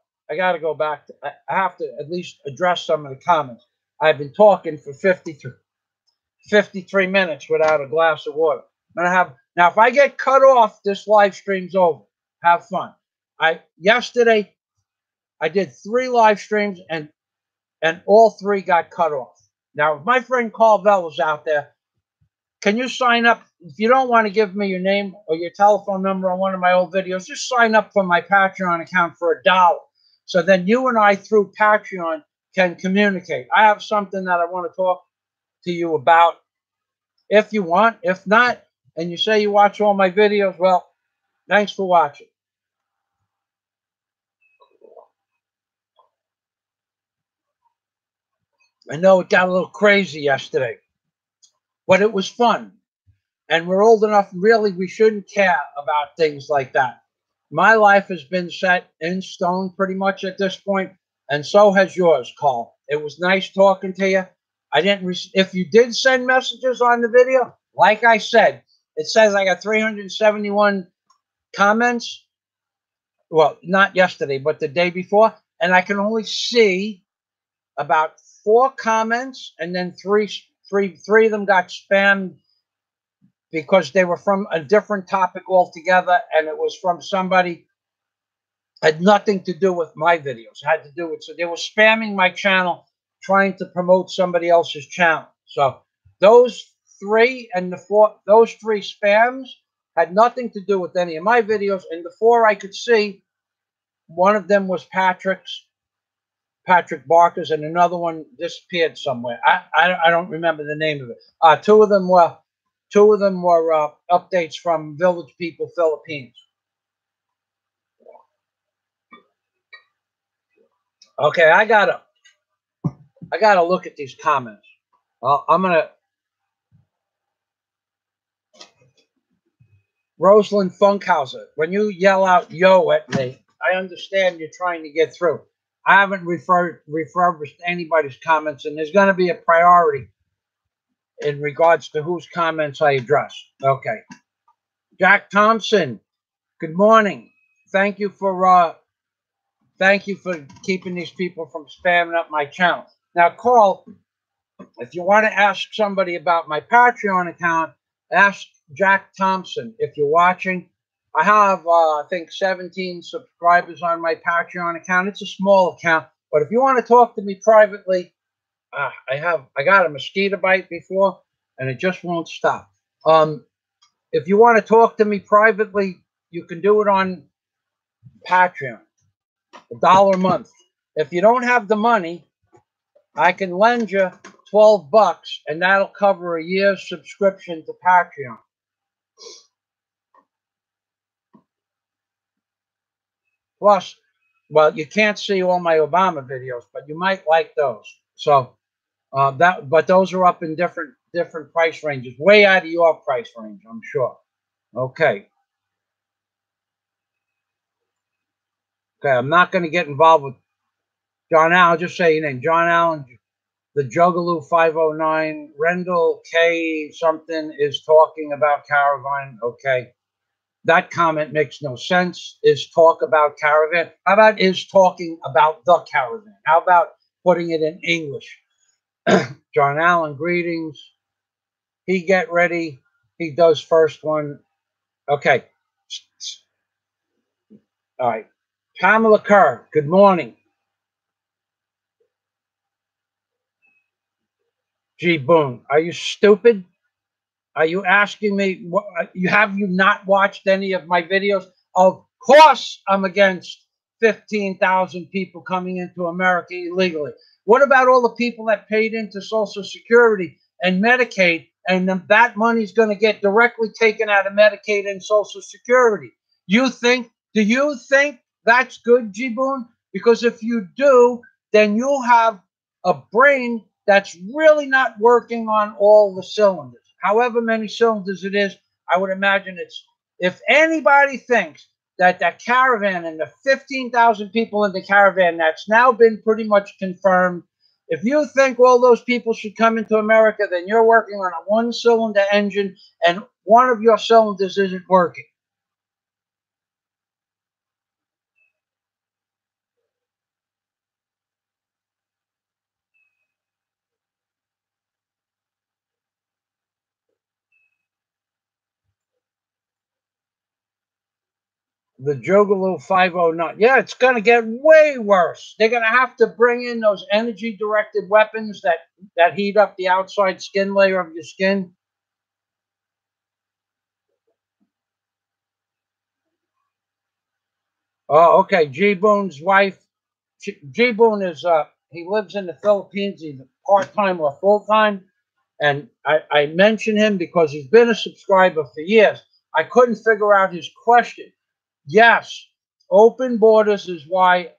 Speaker 1: go back. I have to at least address some of the comments. I've been talking for 53 minutes without a glass of water. Now, if I get cut off, this live stream's over. Have fun. Yesterday I did 3 live streams, and all 3 got cut off. Now, if my friend Carlvell is out there, can you sign up? If you don't want to give me your name or your telephone number on one of my old videos, just sign up for my Patreon account for $1. So then you and I, through Patreon, can communicate. I have something that I want to talk to you about if you want. If not, and you say you watch all my videos, well, thanks for watching. I know it got a little crazy yesterday, but it was fun. And we're old enough, really, we shouldn't care about things like that. My life has been set in stone pretty much at this point, and so has yours, Carl. It was nice talking to you. If you did send messages on the video, like I said, it says I got 371 comments. Well, not yesterday, but the day before. And I can only see about 4 comments, and then three of them got spammed because they were from a different topic altogether, and it was from somebody had nothing to do with my videos. It had to do with, so they were spamming my channel, trying to promote somebody else's channel. So those three, and those three spams had nothing to do with any of my videos. And the four I could see, one of them was Patrick Barker's, and another one disappeared somewhere. I don't remember the name of it. Two of them were updates from Village People Philippines. Okay, I gotta look at these comments. I'm gonna. Rosalind Funkhauser, when you yell out "yo" at me, I understand you're trying to get through. I haven't refurbished anybody's comments, and there's going to be a priority in regards to whose comments I address. Okay. Jack Thompson, good morning. Thank you for keeping these people from spamming up my channel. Now, Carl, if you want to ask somebody about my Patreon account, ask Jack Thompson. If you're watching, I have, I think, 17 subscribers on my Patreon account. It's a small account, but if you want to talk to me privately, I got a mosquito bite before, and it just won't stop. If you want to talk to me privately, you can do it on Patreon, $1 a month. If you don't have the money, I can lend you $12, and that'll cover a year's subscription to Patreon. Plus, well, you can't see all my Obama videos, but you might like those. So but those are up in different price ranges, way out of your price range, I'm sure. Okay. Okay, I'm not going to get involved with John Allen. I'll just say your name, John Allen. The Juggalo 509, Rendell K something is talking about Caravan. Okay. That comment makes no sense. Is talk about Caravan. How about is talking about the Caravan? How about putting it in English? John Allen, greetings. He get ready. He does first one. Okay. All right. Pamela Kerr, good morning. G. Boone, are you stupid? Are you asking me, have you not watched any of my videos? Of course I'm against 15,000 people coming into America illegally. What about all the people that paid into Social Security and Medicaid, and that money's going to get directly taken out of Medicaid and Social Security? Do you think that's good, G. Boone? Because if you do, then you'll have a brain that's really not working on all the cylinders. However many cylinders it is, I would imagine if anybody thinks that that Caravan and the 15,000 people in the Caravan, that's now been pretty much confirmed, if you think all those people should come into America, then you're working on a one-cylinder engine and one of your cylinders isn't working. The Juggalo 509. Yeah, it's going to get way worse. They're going to have to bring in those energy-directed weapons that heat up the outside skin layer of your skin. Oh, okay. G. Boone's wife. G. Boone is, he lives in the Philippines. He's part-time or full-time. And I mention him because he's been a subscriber for years. I couldn't figure out his question. Yes, open borders is why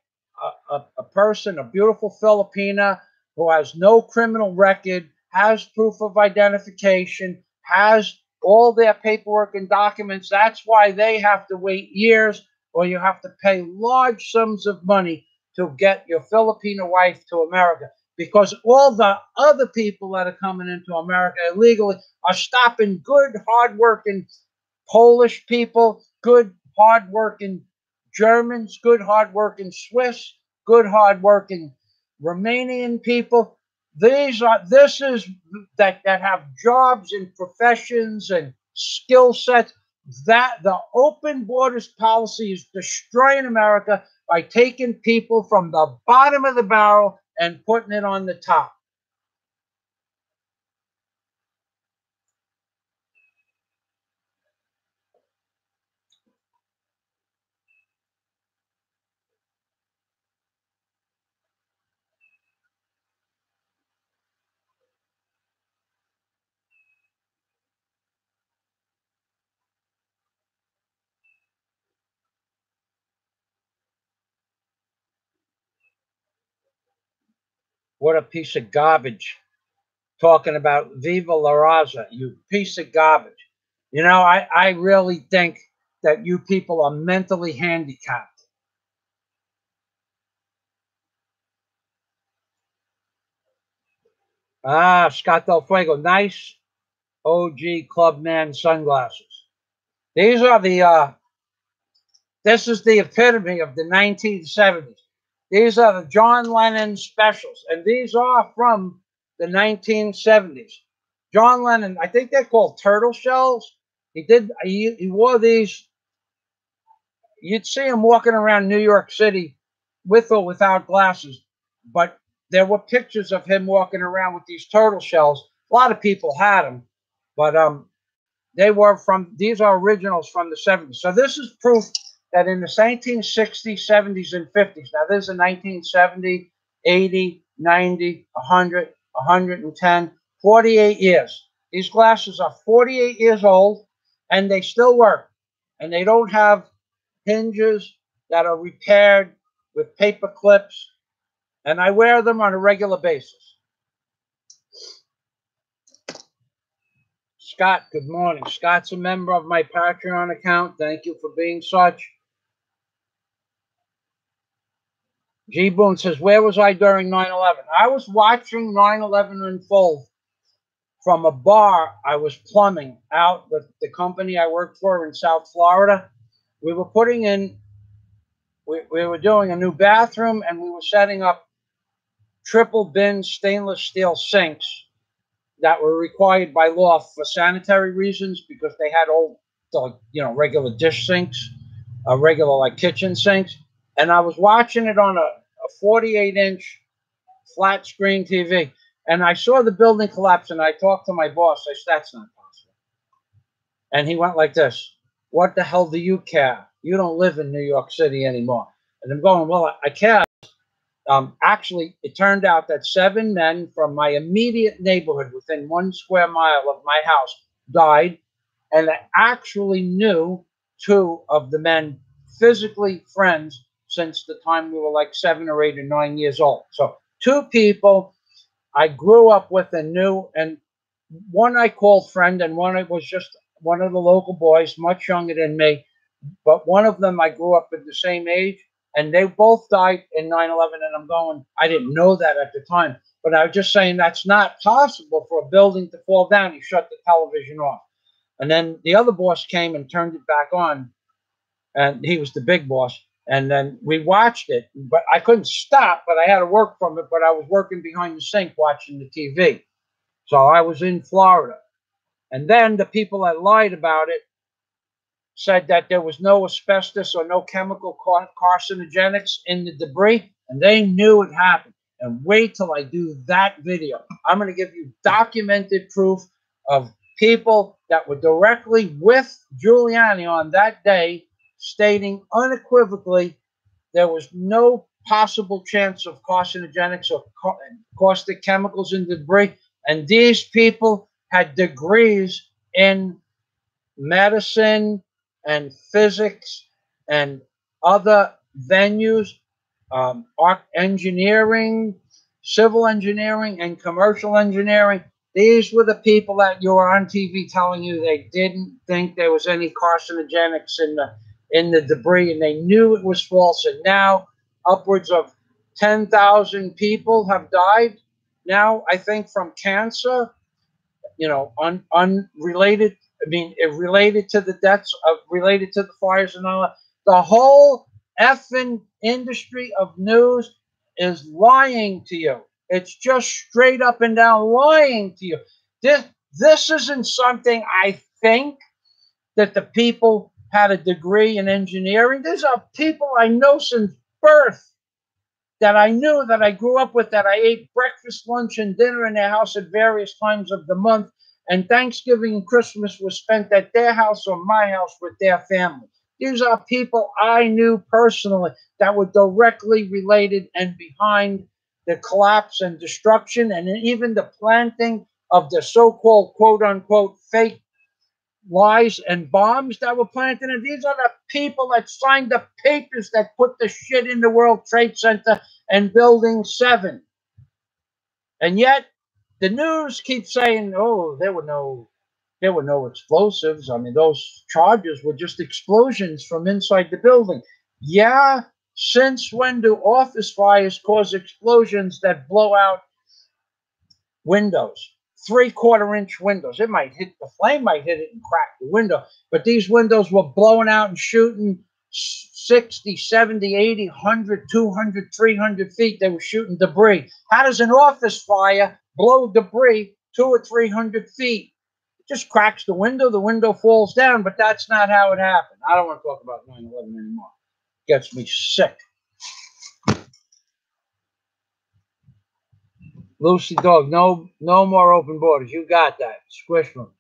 Speaker 1: a person, a beautiful Filipina who has no criminal record, has proof of identification, has all their paperwork and documents, that's why they have to wait years, or you have to pay large sums of money to get your Filipino wife to America. Because all the other people that are coming into America illegally are stopping good, hardworking Polish people, good, hardworking Germans, good, hardworking Swiss, good, hardworking Romanian people. This is that have jobs and professions and skill sets. That the open borders policy is destroying America by taking people from the bottom of the barrel and putting it on the top. What a piece of garbage. Talking about Viva La Raza, you piece of garbage. You know, I really think that you people are mentally handicapped. Ah, Scott Del Fuego, nice OG Clubman sunglasses. These are the, this is the epitome of the 1970s. These are the John Lennon specials, and these are from the 1970s. John Lennon, I think they're called turtle shells. He wore these. You'd see him walking around New York City with or without glasses, but there were pictures of him walking around with these turtle shells. A lot of people had them, but these are originals from the 70s. So this is proof that in the 1960s, 70s, and 50s, now this is 1970, 80, 90, 100, 110, 48 years. These glasses are 48 years old, and they still work. And they don't have hinges that are repaired with paper clips. And I wear them on a regular basis. Scott, good morning. Scott's a member of my Patreon account. Thank you for being such. G. Boone says, where was I during 9/11? I was watching 9/11 unfold from a bar. I was plumbing out with the company I worked for in South Florida. We were putting in, we were doing a new bathroom, and we were setting up triple bin stainless steel sinks that were required by law for sanitary reasons, because they had old, regular dish sinks, regular like kitchen sinks. And I was watching it on a 48-inch flat screen TV, and I saw the building collapse, and I talked to my boss. I said, that's not possible. And he went like this, what the hell do you care? You don't live in New York City anymore. And I'm going, well, I care. Actually, it turned out that 7 men from my immediate neighborhood within 1 square mile of my house died, and I actually knew 2 of the men physically friends since the time we were like 7 or 8 or 9 years old. So 2 people I grew up with and knew, and one I called friend, and one was just one of the local boys, much younger than me. But one of them I grew up at the same age, and they both died in 9/11. And I'm going, I didn't know that at the time, but I was just saying that's not possible for a building to fall down. You shut the television off. And then the other boss came and turned it back on, and he was the big boss. And then we watched it, but I couldn't stop, but I had to work from it. But I was working behind the sink watching the TV. So I was in Florida. And then the people that lied about it said that there was no asbestos or no chemical carcinogenics in the debris, and they knew it happened. And wait till I do that video. I'm going to give you documented proof of people that were directly with Giuliani on that day, stating unequivocally there was no possible chance of carcinogenics or caustic chemicals in the debris. And these people had degrees in medicine and physics and other venues, engineering, civil engineering, and commercial engineering. These were the people that you were on TV telling you they didn't think there was any carcinogenics in the debris, and they knew it was false. And now upwards of 10,000 people have died now, I think, from cancer, unrelated. I mean, it related to the deaths, related to the fires and all that. The whole effing industry of news is lying to you. It's just straight up and down lying to you. This isn't something I think that the people had a degree in engineering. These are people I know since birth, that I knew, that I grew up with, that I ate breakfast, lunch, and dinner in their house at various times of the month. And Thanksgiving and Christmas was spent at their house or my house with their family. These are people I knew personally that were directly related and behind the collapse and destruction, and even the planting of the so-called quote-unquote fake lies and bombs that were planted. And these are the people that signed the papers that put the shit in the World Trade Center and Building 7. And yet the news keeps saying, oh, there were no explosives. I mean, those charges were just explosions from inside the building. Yeah, since when do office fires cause explosions that blow out windows? 3/4 inch windows. It might hit, the flame might hit it and crack the window, but these windows were blowing out and shooting 60, 70, 80, 100, 200, 300 feet. They were shooting debris. How does an office fire blow debris 200 or 300 feet? It just cracks the window falls down, but that's not how it happened. I don't want to talk about 9/11 anymore. It gets me sick. Lucy Dog, no more open borders. You got that. Squish them.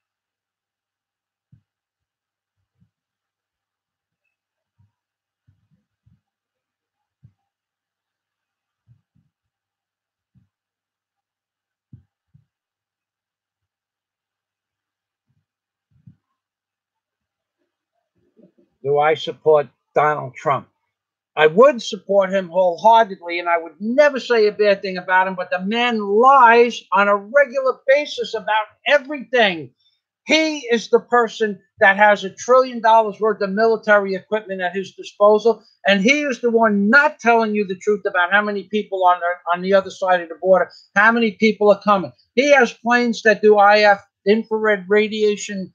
Speaker 1: Do I support Donald Trump? I would support him wholeheartedly, and I would never say a bad thing about him, but the man lies on a regular basis about everything. He is the person that has $1 trillion worth of military equipment at his disposal, and he is the one not telling you the truth about how many people on the other side of the border, how many people are coming. He has planes that do IF, infrared radiation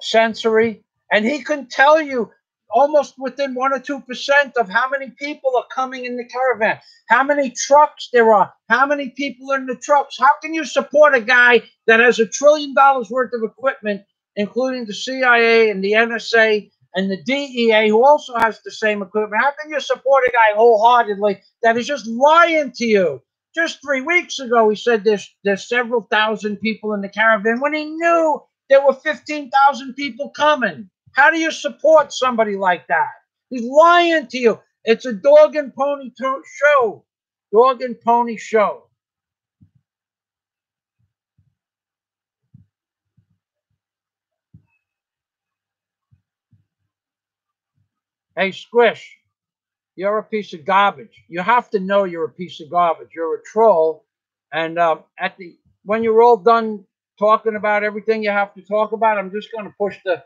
Speaker 1: sensory, and he can tell you almost within 1 or 2% of how many people are coming in the caravan, how many trucks there are, how many people are in the trucks. How can you support a guy that has $1 trillion worth of equipment, including the CIA and the NSA and the DEA, who also has the same equipment? How can you support a guy wholeheartedly that is just lying to you? Just 3 weeks ago, he said there's several thousand people in the caravan when he knew there were 15,000 people coming. How do you support somebody like that? He's lying to you. It's a dog and pony show. Dog and pony show. Hey, Squish, you're a piece of garbage. You have to know you're a piece of garbage. You're a troll. And when you're all done talking about everything you have to talk about, I'm just going to push the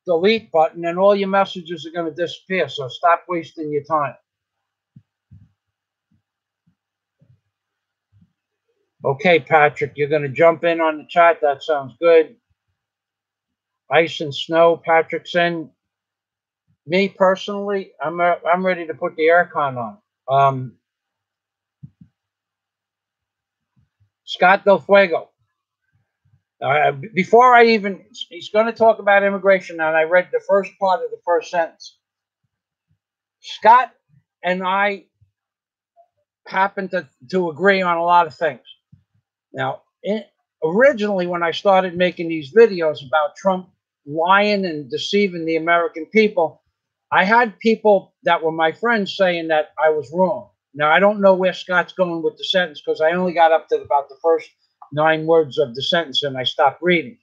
Speaker 1: delete button, and all your messages are going to disappear. So stop wasting your time. Okay, Patrick, you're going to jump in on the chat. That sounds good. Ice and snow, Patrick's in. Me personally, I'm ready to put the aircon on. Scott Del Fuego. Before I even, he's going to talk about immigration, and I read the first part of the first sentence. Scott and I happen to agree on a lot of things. Now, originally, when I started making these videos about Trump lying and deceiving the American people, I had people that were my friends saying that I was wrong. Now, I don't know where Scott's going with the sentence because I only got up to about the first 9 words of the sentence and I stopped reading.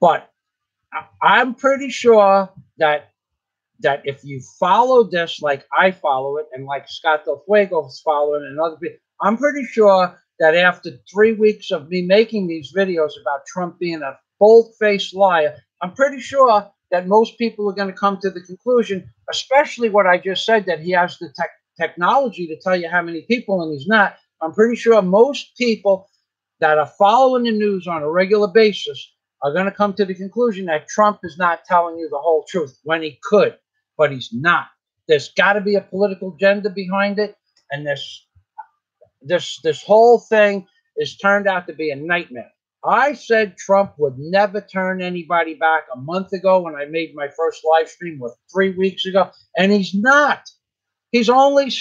Speaker 1: But I'm pretty sure that if you follow this like I follow it and like Scott Del Fuego is following and other people, I'm pretty sure that after 3 weeks of me making these videos about Trump being a bold-faced liar, I'm pretty sure that most people are going to come to the conclusion, especially what I just said, that he has the technology to tell you how many people and he's not. I'm pretty sure most people that are following the news on a regular basis are going to come to the conclusion that Trump is not telling you the whole truth when he could, but he's not. There's got to be a political agenda behind it, and this whole thing has turned out to be a nightmare. I said Trump would never turn anybody back a month ago when I made my first live stream, with 3 weeks ago, and he's not. He's only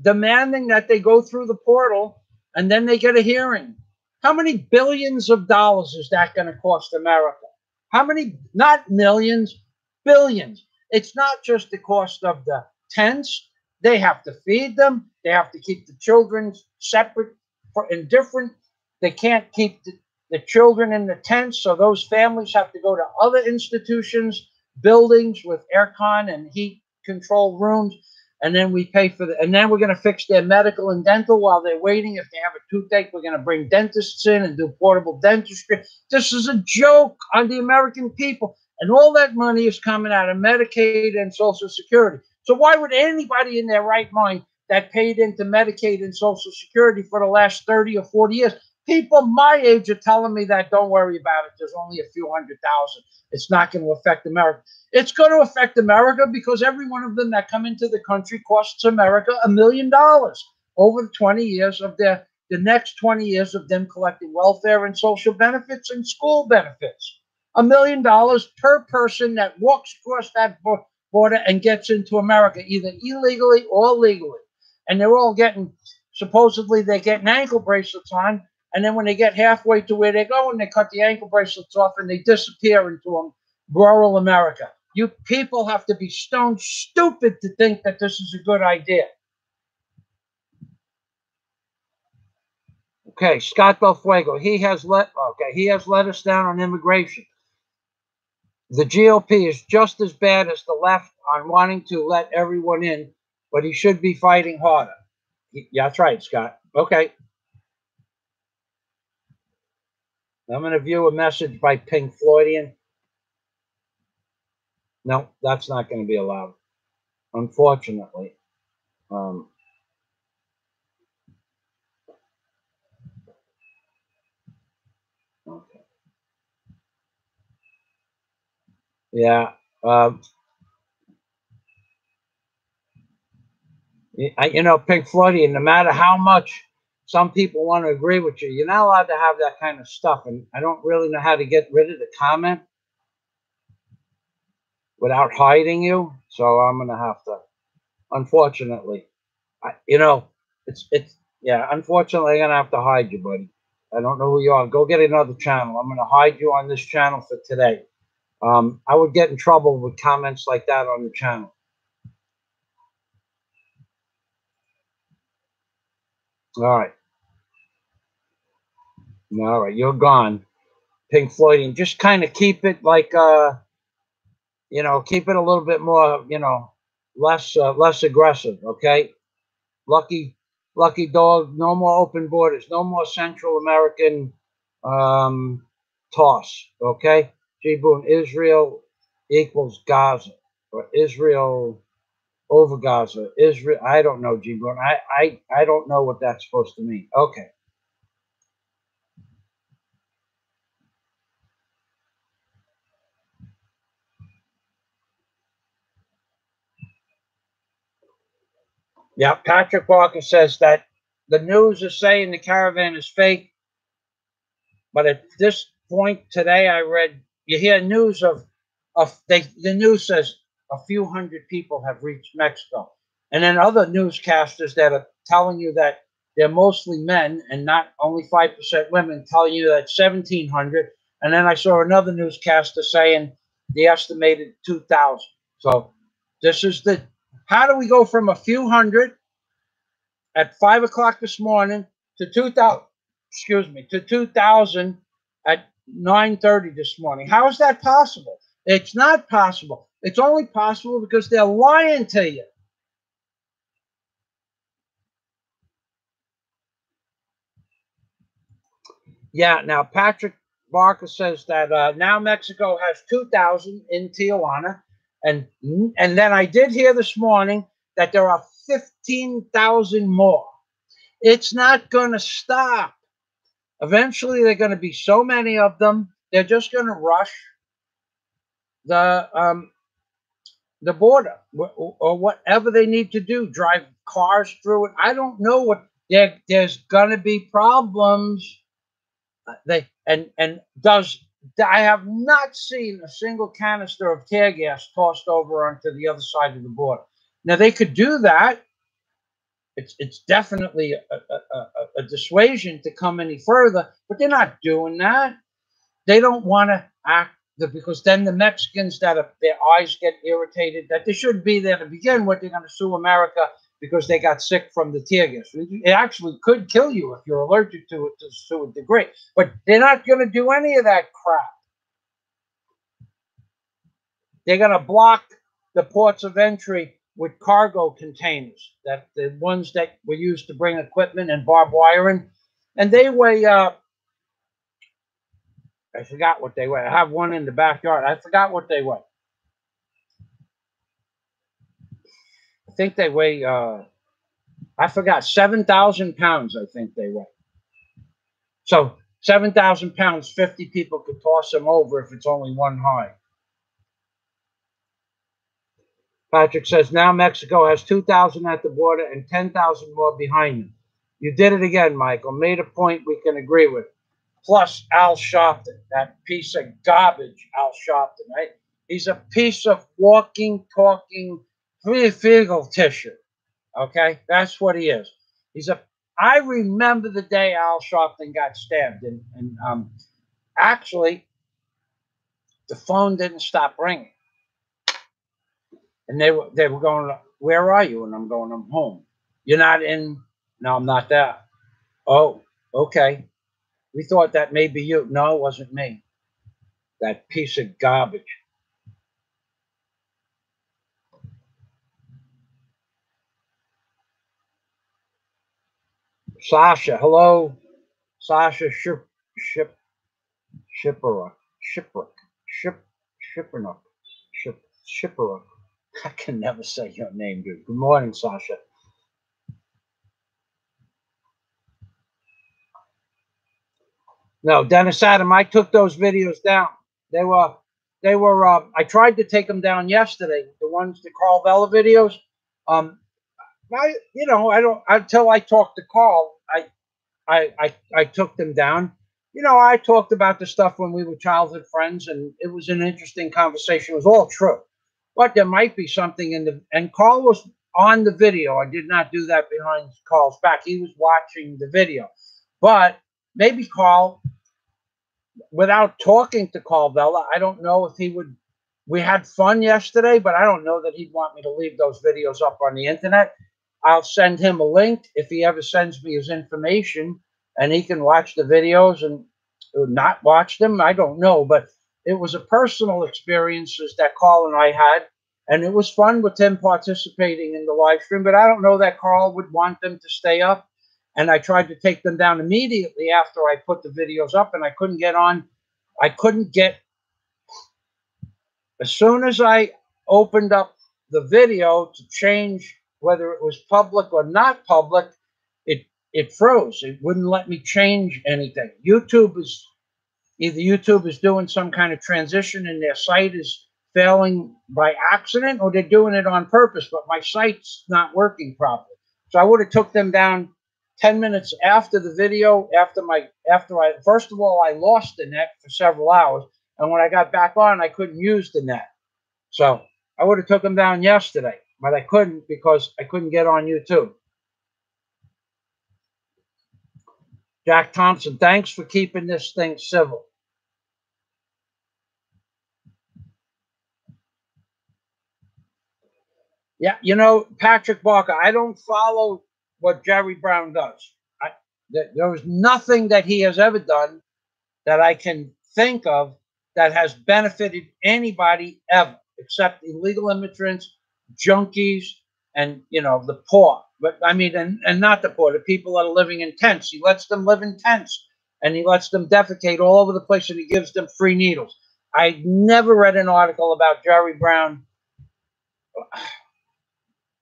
Speaker 1: demanding that they go through the portal and then they get a hearing. How many billions of dollars is that going to cost America? How many, not millions, billions. It's not just the cost of the tents. They have to feed them. They have to keep the children separate and different. They can't keep the children in the tents, so those families have to go to other institutions, buildings with aircon and heat control rooms. and then we pay for and then we're going to fix their medical and dental while they're waiting. If they have a toothache, we're going to bring dentists in and do portable dentistry. This is a joke on the American people. And all that money is coming out of Medicaid and Social Security. So why would anybody in their right mind that paid into Medicaid and Social Security for the last 30 or 40 years, people my age are telling me that don't worry about it. There's only a few 100,000. It's not going to affect America. It's going to affect America because every one of them that come into the country costs America $1 million over the 20 years of the next 20 years of them collecting welfare and social benefits and school benefits. $1 million per person that walks across that border and gets into America, either illegally or legally. And they're all getting, supposedly they're getting ankle bracelets on. And then when they get halfway to where they're going, they cut the ankle bracelets off and they disappear into rural America. You people have to be stone stupid to think that this is a good idea. Okay, Scott Belfuego, he has let us down on immigration. The GOP is just as bad as the left on wanting to let everyone in, but he should be fighting harder. Yeah, that's right, Scott. Okay. I'm going to view a message by Pink Floydian. No, that's not going to be allowed, unfortunately. Okay. Yeah. You know, Pink Floydian, no matter how much some people want to agree with you, you're not allowed to have that kind of stuff. And I don't really know how to get rid of the comment without hiding you. So I'm going to have to, unfortunately, yeah, unfortunately, I'm going to have to hide you, buddy. I don't know who you are. Go get another channel. I'm going to hide you on this channel for today. I would get in trouble with comments like that on the channel. All right. All right, you're gone. Pink Floydian. Just kind of keep it like, keep it a little bit more, less aggressive, okay? Lucky dog, no more open borders, no more Central American toss, okay? G. Boone, Israel equals Gaza, or Israel over Gaza. Israel, I don't know, G. Boone. I don't know what that's supposed to mean. Okay. Yeah, Patrick Walker says that the news is saying the caravan is fake. But at this point today, I read, you hear news the news says a few hundred people have reached Mexico. And then other newscasters that are telling you that they're mostly men and not only 5% women, telling you that 1,700. And then I saw another newscaster saying the estimated 2,000. So this is how do we go from a few hundred at 5 o'clock this morning to 2,000? To 2,000 at 9:30 this morning. How is that possible? It's not possible. It's only possible because they're lying to you. Yeah, now Patrick Barker says that now Mexico has 2,000 in Tijuana. And then I did hear this morning that there are 15,000 more. It's not going to stop. Eventually, there are going to be so many of them, they're just going to rush the border or whatever they need to do, drive cars through it. I don't know what there's going to be problems. I have not seen a single canister of tear gas tossed over onto the other side of the border. Now they could do that. It's definitely a dissuasion to come any further, but they're not doing that. They don't want to act because then the Mexicans their eyes get irritated that they shouldn't be there to begin with. They're going to sue America because they got sick from the tear gas. It actually could kill you if you're allergic to it to a degree. But they're not going to do any of that crap. They're going to block the ports of entry with cargo containers, that the ones that were used to bring equipment and barbed wire in, and they weigh. I forgot what they weigh. I have one in the backyard. I forgot what they weigh. I think they weigh. I forgot, 7,000 pounds. I think they weigh. So 7,000 pounds, 50 people could toss them over if it's only one high. Patrick says, now Mexico has 2,000 at the border and 10,000 more behind them. You did it again, Michael. Made a point we can agree with. Plus Al Sharpton, that piece of garbage, Al Sharpton, right? He's a piece of walking, talking, fecal tissue. Okay? That's what he is. I remember the day Al Sharpton got stabbed, and actually, the phone didn't stop ringing. And they were going, where are you? And I'm going, I'm home. You're not in? No, I'm not there. Oh, okay. We thought that may be you. No, it wasn't me. That piece of garbage. Sasha, hello. Sasha Shipperock. I can never say your name, dude. Good morning, Sasha. No, Dennis Adam, I took those videos down. They were. I tried to take them down yesterday. The ones, the Carlvella videos. I don't, until I talked to Carl, I took them down. I talked about the stuff when we were childhood friends, and it was an interesting conversation. It was all true, but there might be something in the. And Carl was on the video. I did not do that behind Carl's back. He was watching the video, but maybe Carl, without talking to Carlvella, I don't know if he would. We had fun yesterday, but I don't know that he'd want me to leave those videos up on the internet. I'll send him a link if he ever sends me his information, and he can watch the videos and not watch them. I don't know, but it was a personal experiences that Carl and I had, and it was fun with him participating in the live stream, but I don't know that Carl would want them to stay up. And I tried to take them down immediately after I put the videos up, and I couldn't get on. I couldn't get, as soon as I opened up the video to change whether it was public or not public, it froze. It wouldn't let me change anything. YouTube is doing some kind of transition and their site is failing by accident, or they're doing it on purpose, but my site's not working properly. So I would have took them down 10 minutes after the video, first of all, I lost the net for several hours. And when I got back on, I couldn't use the net. So I would have took them down yesterday, but I couldn't because I couldn't get on YouTube. Jack Thompson, thanks for keeping this thing civil. Yeah, Patrick Barker, I don't follow what Jerry Brown does. There was nothing that he has ever done that I can think of that has benefited anybody ever, except illegal immigrants, junkies, and the poor. But I mean, and not the poor, the people that are living in tents. He lets them live in tents, and he lets them defecate all over the place, and he gives them free needles. I never read an article about Jerry Brown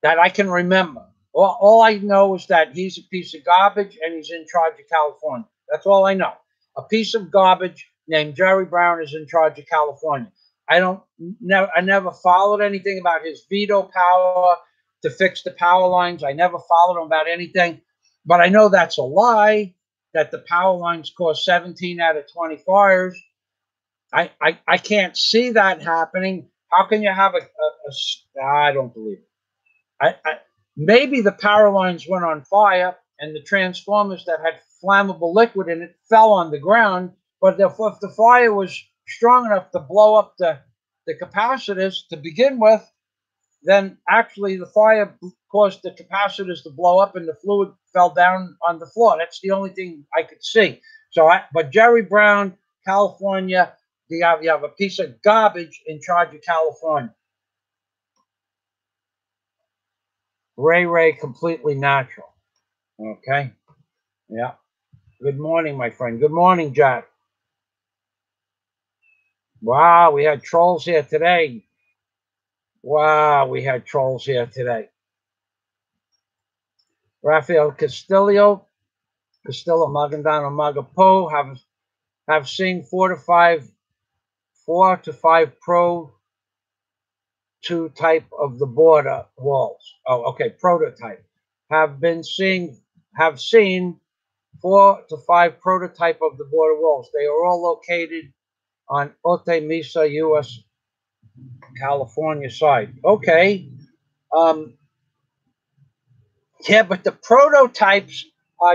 Speaker 1: that I can remember. All I know is that he's a piece of garbage and he's in charge of California. That's all I know. A piece of garbage named Jerry Brown is in charge of California. I never followed anything about his veto power to fix the power lines. I never followed him about anything. But I know that's a lie, that the power lines caused 17 out of 20 fires. I can't see that happening. How can you have I don't believe it. Maybe the power lines went on fire and the transformers that had flammable liquid in it fell on the ground. But if the fire was strong enough to blow up the capacitors to begin with, then actually the fire caused the capacitors to blow up and the fluid fell down on the floor. That's the only thing I could see. But Jerry Brown, California, you have a piece of garbage in charge of California. Ray, completely natural. Okay. Yeah. Good morning, my friend. Good morning, Jack. Wow, we had trolls here today. Wow, we had trolls here today. Rafael Castillo Magandano Magapo have seen 4 to 5 pro 2 type of the border walls. Oh, okay, prototype. Have seen 4 to 5 prototype of the border walls. They are all located on Ote Mesa, U.S. California side. Okay. Um, yeah, but the prototypes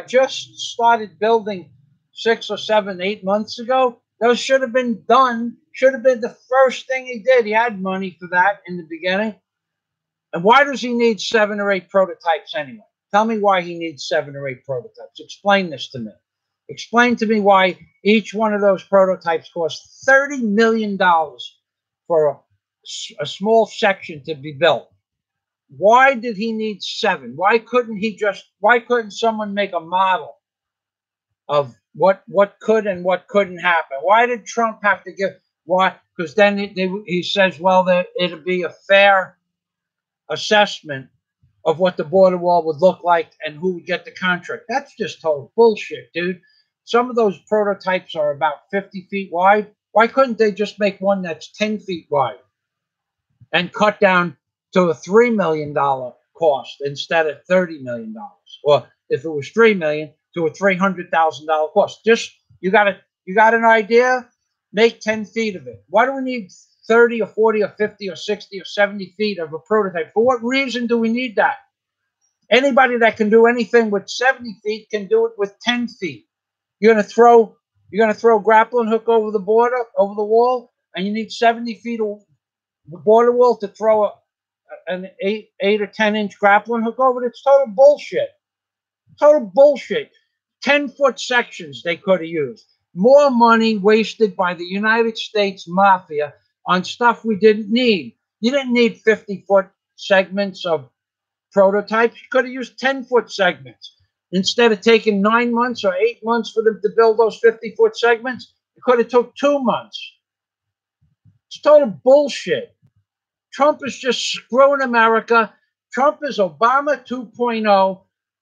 Speaker 1: just started building 6 or 7, 8 months ago. Those should have been done. Should have been the first thing he did. He had money for that in the beginning. And why does he need 7 or 8 prototypes anyway? Tell me why he needs 7 or 8 prototypes. Explain this to me. Explain to me why each one of those prototypes costs $30 million for a small section to be built. Why did he need 7? Why couldn't someone make a model of what could and what couldn't happen? Why did Trump have to give, why? Because then he says, well, that it'll be a fair assessment of what the border wall would look like and who would get the contract. That's just total bullshit, dude. Some of those prototypes are about 50 feet wide. Why couldn't they just make one that's 10 feet wide and cut down to a $3 million cost instead of $30 million? Or if it was $3 million, to a $300,000 cost. Just, you got an idea? Make 10 feet of it. Why do we need 30 or 40 or 50 or 60 or 70 feet of a prototype? For what reason do we need that? Anybody that can do anything with 70 feet can do it with 10 feet. You're gonna throw grappling hook over the wall, and you need 70 feet of border wall to throw an 8 or 10-inch grappling hook over it. It's total bullshit. Total bullshit. 10-foot sections they could have used. More money wasted by the United States mafia on stuff we didn't need. You didn't need 50-foot segments of prototypes. You could have used 10-foot segments. Instead of taking 9 months or 8 months for them to build those 50-foot segments, it could have took 2 months. It's total bullshit. Trump is just screwing America. Trump is Obama 2.0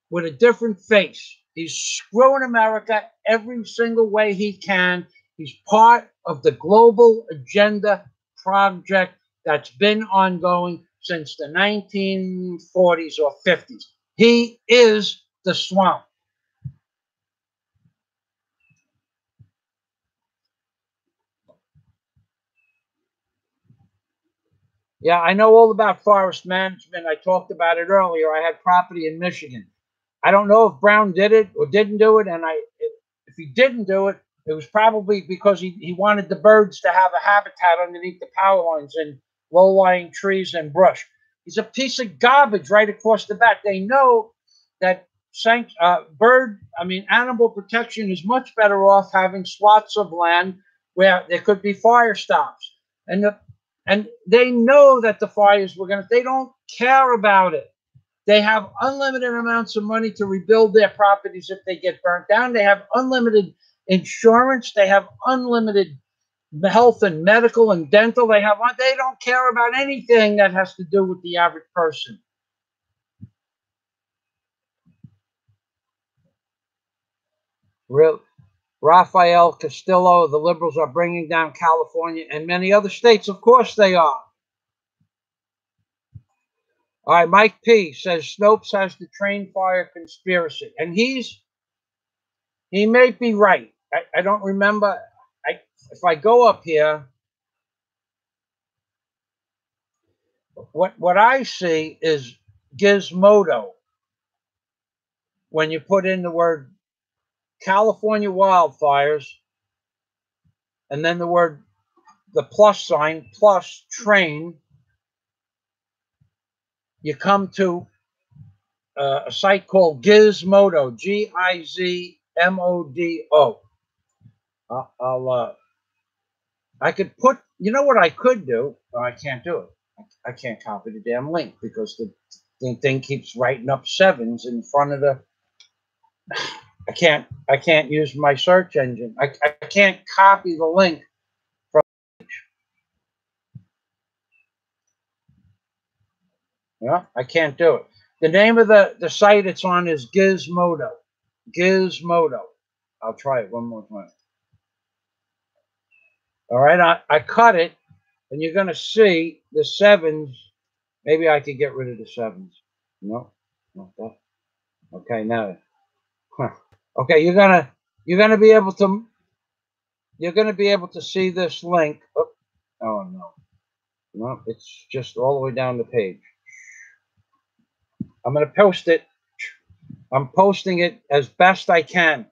Speaker 1: with a different face. He's screwing America every single way he can. He's part of the global agenda project that's been ongoing since the 1940s or 50s. He is the swamp. Yeah, I know all about forest management. I talked about it earlier. I had property in Michigan. I don't know if Brown did it or didn't do it, and if he didn't do it, it was probably because he wanted the birds to have a habitat underneath the power lines and low-lying trees and brush. He's a piece of garbage right across the bat. They know that animal protection is much better off having swaths of land where there could be fire stops. And they know that the fires they don't care about it. They have unlimited amounts of money to rebuild their properties if they get burnt down. They have unlimited insurance. They have unlimited health and medical and dental. They don't care about anything that has to do with the average person. Real, Rafael Castillo, the liberals are bringing down California and many other states. Of course they are. All right, Mike P says Snopes has the train fire conspiracy, and he may be right. I don't remember. If I go up here, what I see is Gizmodo when you put in the word California wildfires and then the plus sign plus train, you come to a site called Gizmodo, Gizmodo. I could you know what I could do? Oh, I can't do it. I can't copy the damn link because The thing keeps writing up sevens in front of the. I can't use my search engine. I can't copy the link from. Yeah, I can't do it. The name of the site it's on is Gizmodo. Gizmodo. I'll try it one more time. All right, I cut it, and you're going to see the sevens. Maybe I could get rid of the sevens. No, not that. Okay, now. Huh. Okay, you're gonna be able to see this link. Oh, oh no, no, it's just all the way down the page. I'm gonna post it. I'm posting it as best I can.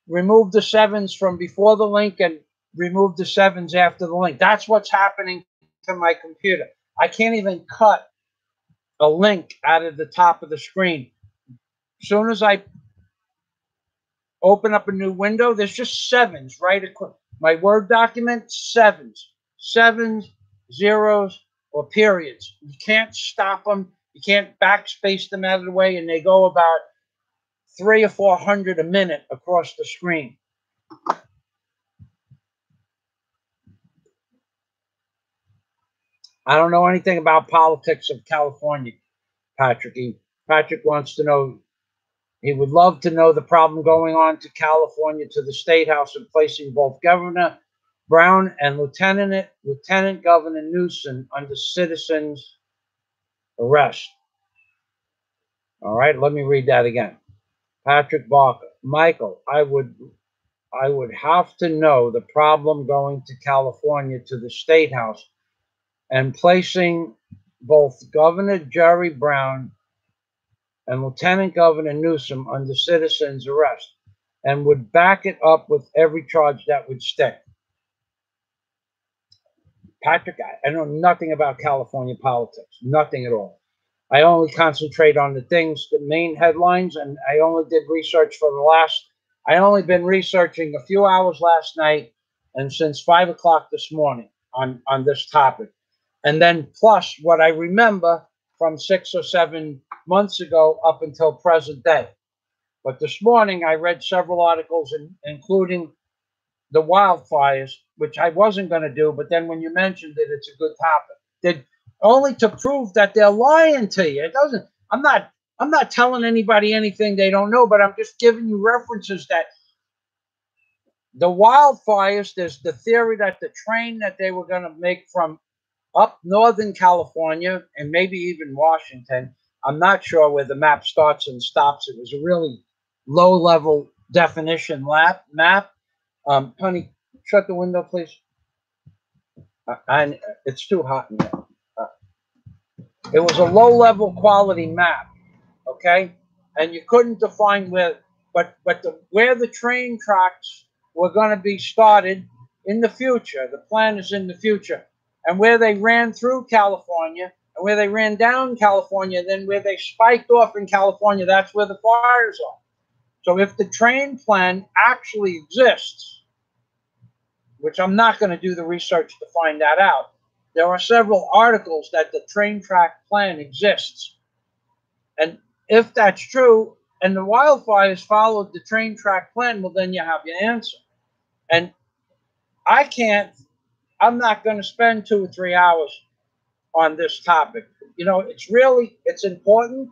Speaker 1: Remove the sevens from before the link and remove the sevens after the link. That's what's happening to my computer. I can't even cut a link out of the top of the screen. As soon as I open up a new window, there's just sevens right across. My Word document, sevens, zeros, or periods. You can't stop them. You can't backspace them out of the way, and they go about 300 or 400 a minute across the screen. I don't know anything about politics of California, Patrick. Patrick wants to know, he would love to know the problem going on to California, to the State House, and placing both Governor Brown and Lieutenant Governor Newsom under citizens' arrest. All right, let me read that again. Patrick Barker, Michael, I would have to know the problem going to California, to the State House, and placing both Governor Jerry Brown and Lieutenant Governor Newsom under citizens' arrest, and would back it up with every charge that would stick. Patrick, I know nothing about California politics, nothing at all. I only concentrate on the things, the main headlines, and I only did research for I only been researching a few hours last night and since 5 o'clock this morning on this topic. And then plus what I remember from 6 or 7 months ago up until present day. But this morning I read several articles, including the wildfires, which I wasn't going to do, but then when you mentioned it, it's a good topic. Only to prove that they're lying to you. It doesn't. I'm not telling anybody anything they don't know, but I'm just giving you references that the wildfires. There's the theory that the train that they were going to make from up Northern California and maybe even Washington. I'm not sure where the map starts and stops. It was a really low-level definition map. Honey, shut the window, please. It's too hot in there. It was a low-level quality map, okay? And you couldn't define where, where the train tracks were going to be started in the future. The plan is in the future. And where they ran through California, and where they ran down California, then where they spiked off in California, that's where the fires are. So if the train plan actually exists, which I'm not going to do the research to find that out, there are several articles that the train track plan exists. And if that's true, and the wildfires followed the train track plan, well, then you have your answer. And I'm not going to spend 2 or 3 hours on this topic. You know, it's important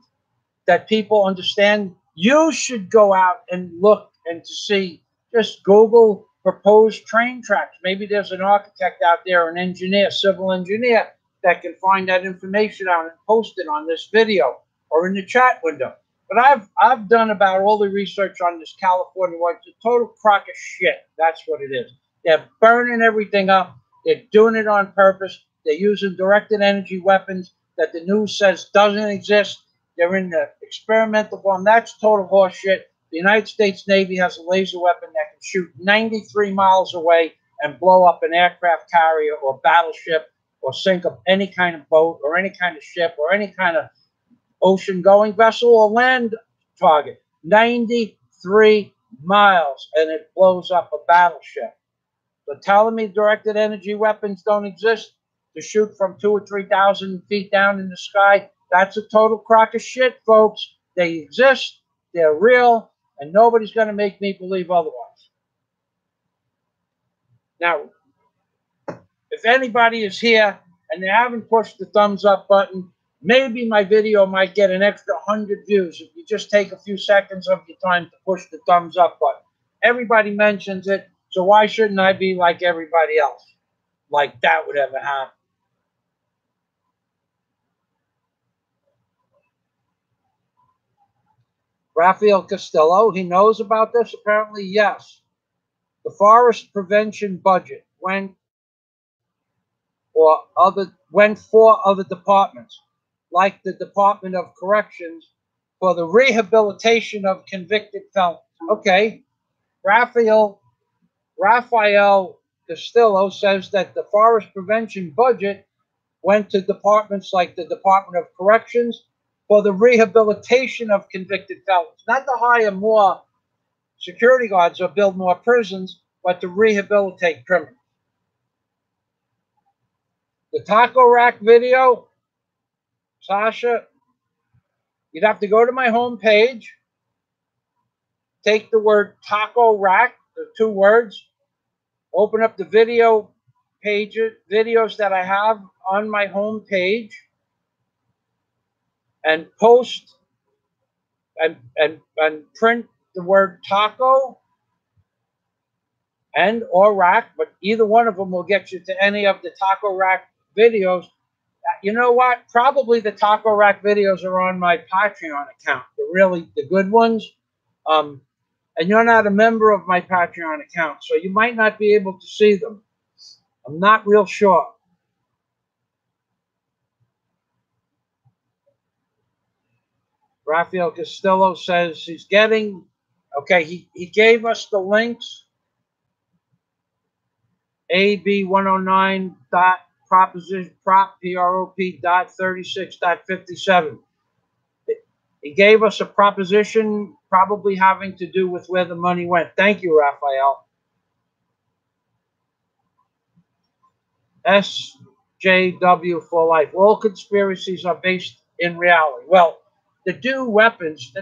Speaker 1: that people understand. You should go out and look and to see, just Google proposed train tracks. Maybe there's an architect out there, an engineer, civil engineer, that can find that information out and post it on this video or in the chat window. But I've done about all the research on this California one. It's a total crock of shit. That's what it is. They're burning everything up. They're doing it on purpose. They're using directed energy weapons that the news says doesn't exist. They're in the experimental form. That's total horseshit. The United States Navy has a laser weapon that can shoot 93 miles away and blow up an aircraft carrier or battleship or sink up any kind of boat or any kind of ship or any kind of ocean-going vessel or land target. 93 miles, and it blows up a battleship. So telling me directed energy weapons don't exist to shoot from 2,000 or 3,000 feet down in the sky, That's a total crock of shit, folks. They exist, they're real, and nobody's going to make me believe otherwise. Now, if anybody is here and they haven't pushed the thumbs up button, maybe my video might get an extra 100 views if you just take a few seconds of your time to push the thumbs up button. Everybody mentions it, so why shouldn't I be like everybody else? Like that would ever happen. Rafael Castillo, he knows about this? Apparently, yes. The forest prevention budget went for other departments, like the Department of Corrections, for the rehabilitation of convicted felons. Okay, Rafael Castillo says that the forest prevention budget went to departments like the Department of Corrections for the rehabilitation of convicted felons, not to hire more security guards or build more prisons, but to rehabilitate criminals. The taco rack video, Sasha, you'd have to go to my homepage, take the word taco rack, the 2 words, open up the video pages, videos that I have on my homepage, and post and print the word taco and or rack, but either one of them will get you to any of the taco rack videos. You know what? Probably the taco rack videos are on my Patreon account, the good ones. And you're not a member of my Patreon account, so you might not be able to see them. I'm not real sure. Rafael Castillo says he's getting, okay, he gave us the links. AB109 dot proposition prop dot 36.57. He gave us a proposition probably having to do with where the money went. Thank you, Raphael. SJW for life. All conspiracies are based in reality. Well, the DO weapons,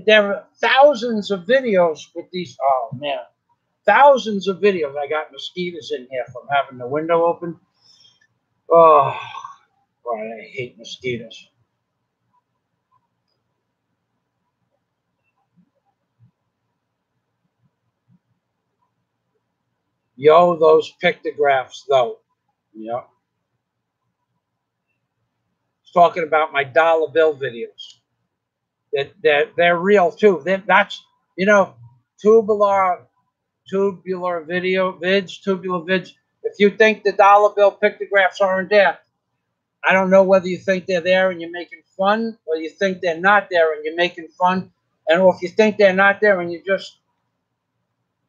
Speaker 1: there are thousands of videos with these. Oh, man. Thousands of videos. I got mosquitoes in here from having the window open. Oh, boy, I hate mosquitoes. Yo, those pictographs, though. Yeah. Talking about my dollar bill videos. They're real, too. That's, you know, tubular vids. If you think the dollar bill pictographs aren't there, I don't know whether you think they're there and you're making fun, or you think they're not there and you're making fun. And or if you think they're not there and you're just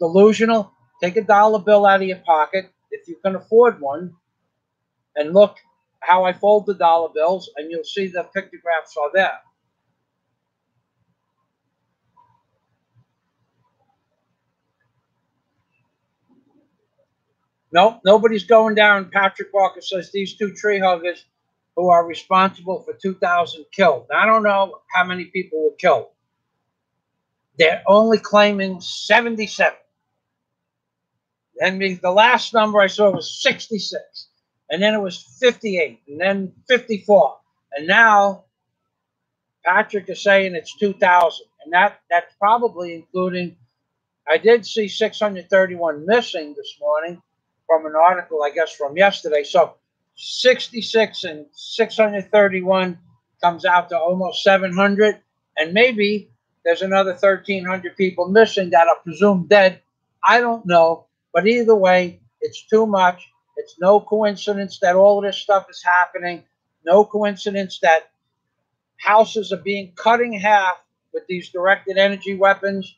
Speaker 1: delusional, take a dollar bill out of your pocket, if you can afford one, and look how I fold the dollar bills, and you'll see the pictographs are there. No, nobody's going down. Patrick Walker says these 2 tree huggers who are responsible for 2,000 killed. I don't know how many people were killed. They're only claiming 77. And the last number I saw was 66. And then it was 58. And then 54. And now Patrick is saying it's 2,000. And that's probably including, I did see 631 missing this morning from an article, I guess, from yesterday. So 66 and 631 comes out to almost 700. And maybe there's another 1,300 people missing that are presumed dead. I don't know. But either way, it's too much. It's no coincidence that all of this stuff is happening. No coincidence that houses are being cut in half with these directed energy weapons.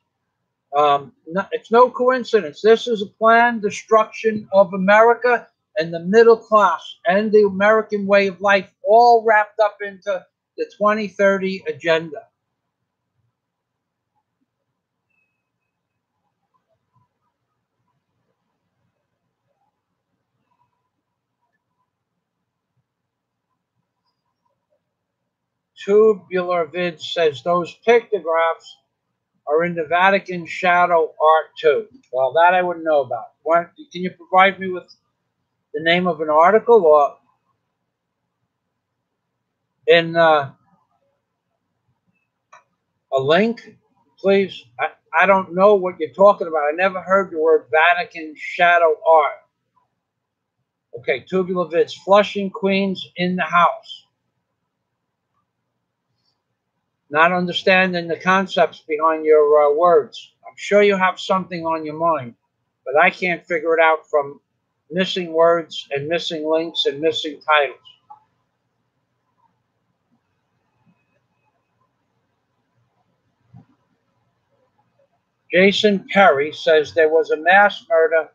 Speaker 1: It's no coincidence. This is a planned destruction of America and the middle class and the American way of life, all wrapped up into the 2030 agenda. Tubular Vid says those pictographs are in the Vatican shadow art too. Well, that I wouldn't know about. Can you provide me with the name of an article or in a link, please? I don't know what you're talking about. I never heard the word Vatican shadow art. Okay, Tubular Vids, Flushing Queens in the house. Not understanding the concepts behind your words. I'm sure you have something on your mind, but I can't figure it out from missing words and missing links and missing titles. Jason Perry says there was a mass murder,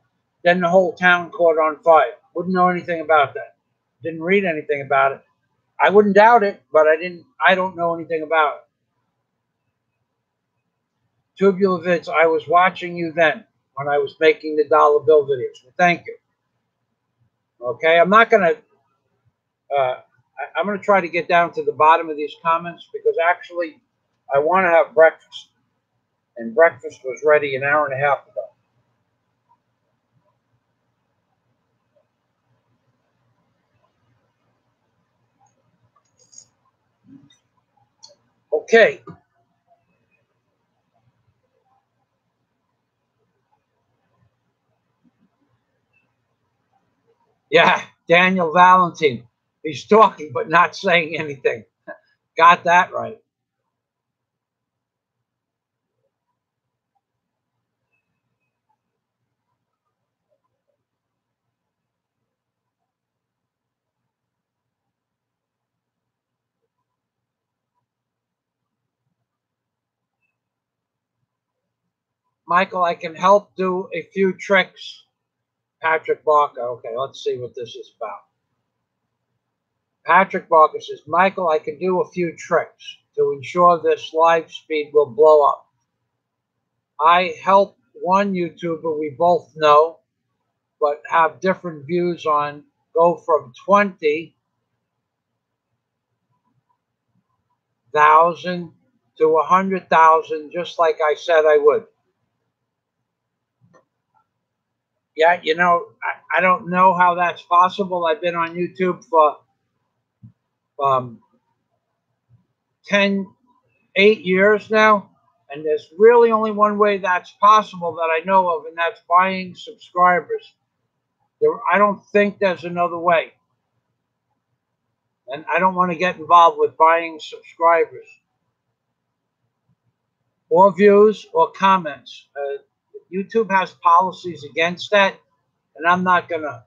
Speaker 1: then the whole town caught on fire. Wouldn't know anything about that. Didn't read anything about it. I wouldn't doubt it, but I don't know anything about it. Tubular Vids, I was watching you then when I was making the dollar bill videos. Well, thank you. Okay, I'm not going to, I'm going to try to get down to the bottom of these comments because actually I want to have breakfast. And breakfast was ready an hour and a half ago. Okay. Yeah, Daniel Valentine. He's talking but not saying anything. Got that right. Michael, I can help do a few tricks. Patrick Barker. Okay, let's see what this is about. Patrick Barker says, Michael, I can do a few tricks to ensure this live speed will blow up. I help one YouTuber we both know, but have different views on, go from 20,000 to 100,000, just like I said I would. Yeah, you know, I don't know how that's possible. I've been on YouTube for 8 years now, and there's really only one way that's possible that I know of, and that's buying subscribers. I don't think there's another way. And I don't want to get involved with buying subscribers or views or comments. YouTube has policies against that, and I'm not gonna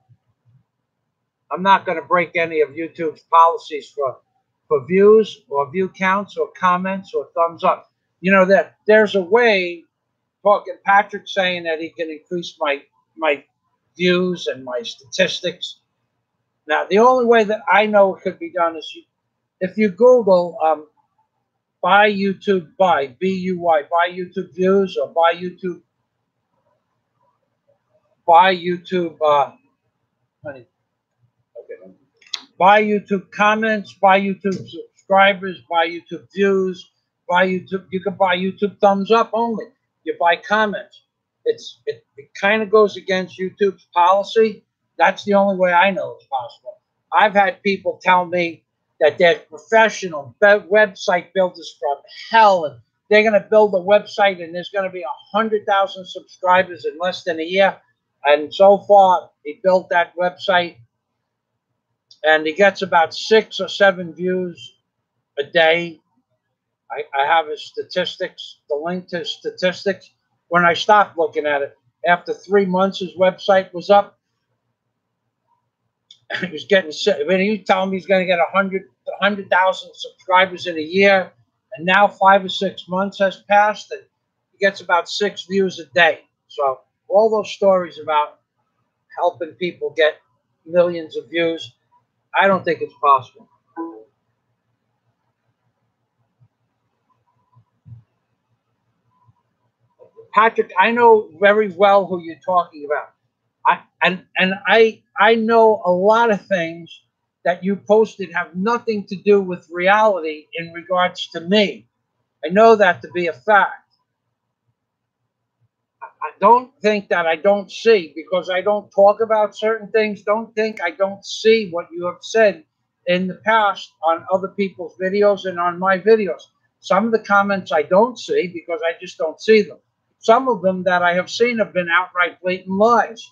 Speaker 1: break any of YouTube's policies for views or view counts or comments or thumbs up. You know that there's a way. Talking Patrick saying that he can increase my views and my statistics. Now, the only way that I know it could be done is if you Google buy YouTube BUY, buy YouTube views, or buy YouTube honey, okay, buy YouTube comments, buy YouTube subscribers, buy YouTube views, buy YouTube. You can buy YouTube thumbs up only. You buy comments. It kind of goes against YouTube's policy. That's the only way I know it's possible. I've had people tell me that they're professional website builders from hell, and they're going to build a website, and there's going to be 100,000 subscribers in less than a year. And so far, he built that website, and he gets about 6 or 7 views a day. I have his statistics, the link to his statistics. When I stopped looking at it, after 3 months, his website was up. He was getting, when he told me he's going to get 100,000 subscribers in a year, and now 5 or 6 months has passed, and he gets about 6 views a day. So all those stories about helping people get millions of views, I don't think it's possible. Patrick, I know very well who you're talking about. I know a lot of things that you posted have nothing to do with reality in regards to me. I know that to be a fact. I don't think that I don't see, because I don't talk about certain things. Don't think I don't see what you have said in the past on other people's videos and on my videos. Some of the comments I don't see because I just don't see them. Some of them that I have seen have been outright blatant lies.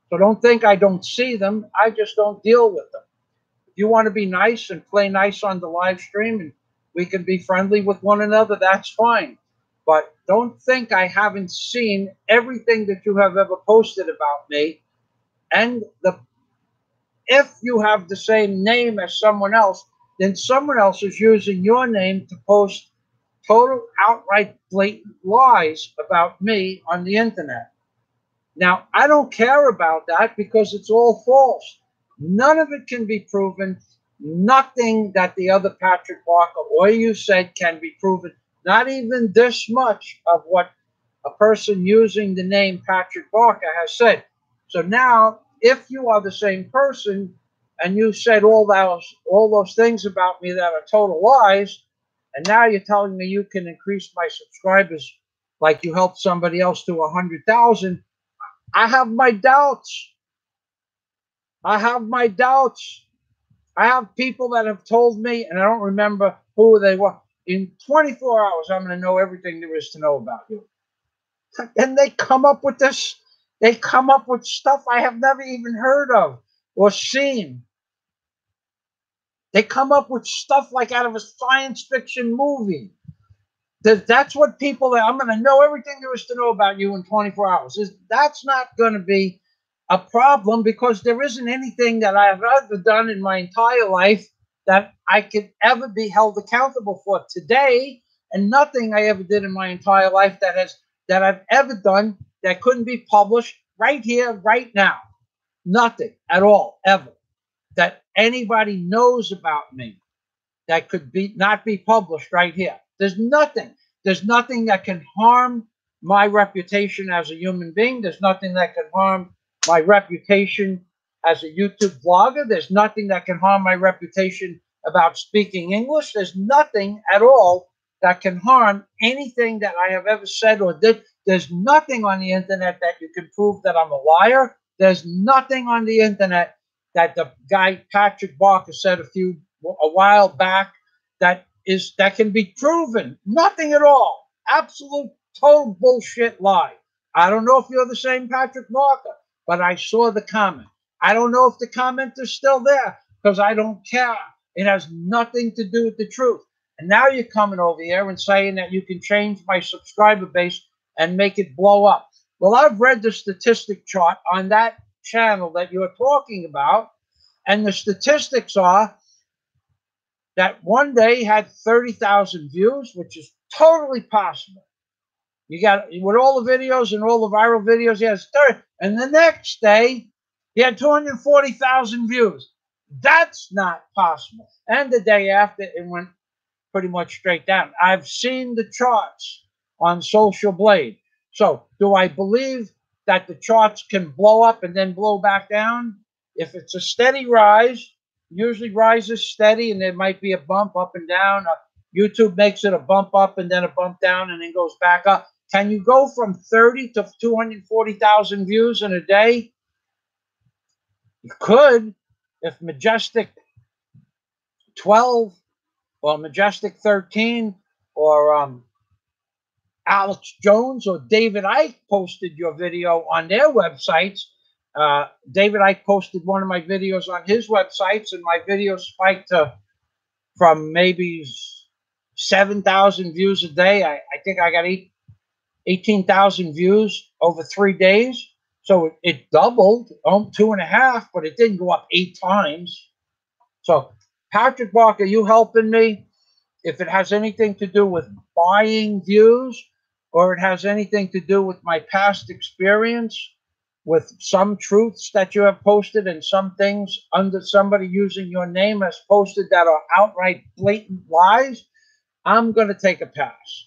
Speaker 1: So don't think I don't see them. I just don't deal with them. If you want to be nice and play nice on the live stream and we can be friendly with one another, that's fine. But don't think I haven't seen everything that you have ever posted about me. And if you have the same name as someone else, then someone else is using your name to post total, outright, blatant lies about me on the internet. Now, I don't care about that because it's all false. None of it can be proven. Nothing that the other Patrick Barker or you said can be proven. Not even this much of what a person using the name Patrick Barker has said. So now, if you are the same person and you said all those things about me that are total lies, and now you're telling me you can increase my subscribers like you helped somebody else to 100,000, I have my doubts. I have my doubts. I have people that have told me, and I don't remember who they were, in 24 hours, I'm going to know everything there is to know about you. And they come up with this. They come up with stuff I have never even heard of or seen. They come up with stuff like out of a science fiction movie. That's what people, I'm going to know everything there is to know about you in 24 hours. That's not going to be a problem because there isn't anything that I have ever done in my entire life that I could ever be held accountable for today, and nothing I ever did in my entire life that I've ever done that couldn't be published right here, right now. Nothing at all, ever, that anybody knows about me that could not be published right here. There's nothing. There's nothing that can harm my reputation as a human being. There's nothing that can harm my reputation as a YouTube vlogger. There's nothing that can harm my reputation about speaking English. There's nothing at all that can harm anything that I have ever said or did. There's nothing on the internet that you can prove that I'm a liar. There's nothing on the internet that the guy Patrick Barker said a while back that can be proven. Nothing at all. Absolute total bullshit lie. I don't know if you're the same Patrick Barker, but I saw the comment. I don't know if the comment is still there because I don't care. It has nothing to do with the truth. And now you're coming over here and saying that you can change my subscriber base and make it blow up. Well, I've read the statistic chart on that channel that you're talking about, and the statistics are that one day had 30,000 views, which is totally possible. You got, with all the videos and all the viral videos, he has 30. And the next day, he had 240,000 views. That's not possible. And the day after, it went pretty much straight down. I've seen the charts on Social Blade. So do I believe that the charts can blow up and then blow back down? If it's a steady rise, usually rises steady, and there might be a bump up and down. YouTube makes it a bump up and then a bump down and then goes back up. Can you go from 30 to 240,000 views in a day? You could, if Majestic 12 or Majestic 13 or Alex Jones or David Icke posted your video on their websites. David Icke posted one of my videos on his websites, and my video spiked from maybe 7,000 views a day. I think I got 18,000 views over 3 days. So it doubled, 2.5, but it didn't go up 8 times. So Patrick Barker, you helping me? If it has anything to do with buying views, or it has anything to do with my past experience, with some truths that you have posted and some things under somebody using your name has posted that are outright blatant lies, I'm going to take a pass.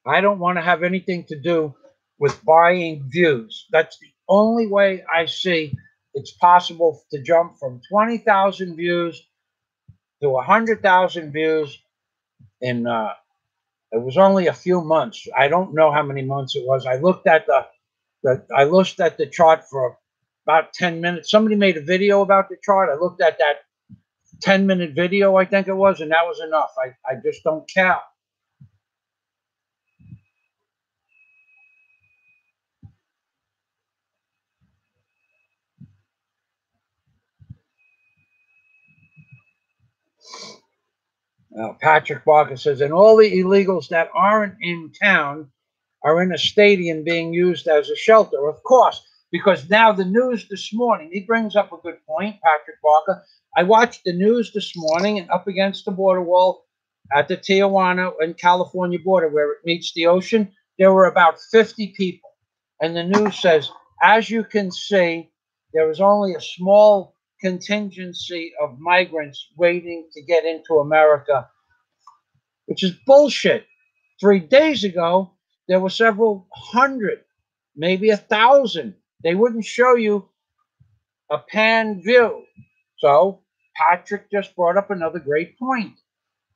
Speaker 1: I don't want to have anything to do with buying views. That's the only way I see it's possible to jump from 20,000 views to 100,000 views in it was only a few months. I don't know how many months it was. I looked at the chart for about 10 minutes. Somebody made a video about the chart. I looked at that 10-minute video, I think it was, and that was enough. I just don't care. Patrick Barker says, and all the illegals that aren't in town are in a stadium being used as a shelter. Of course, because now the news this morning, he brings up a good point, Patrick Barker. I watched the news this morning, and up against the border wall at the Tijuana and California border where it meets the ocean, there were about 50 people. And the news says, as you can see, there is only a small contingency of migrants waiting to get into America, which is bullshit. 3 days ago, there were several hundred, maybe 1,000. They wouldn't show you a pan view. So Patrick just brought up another great point.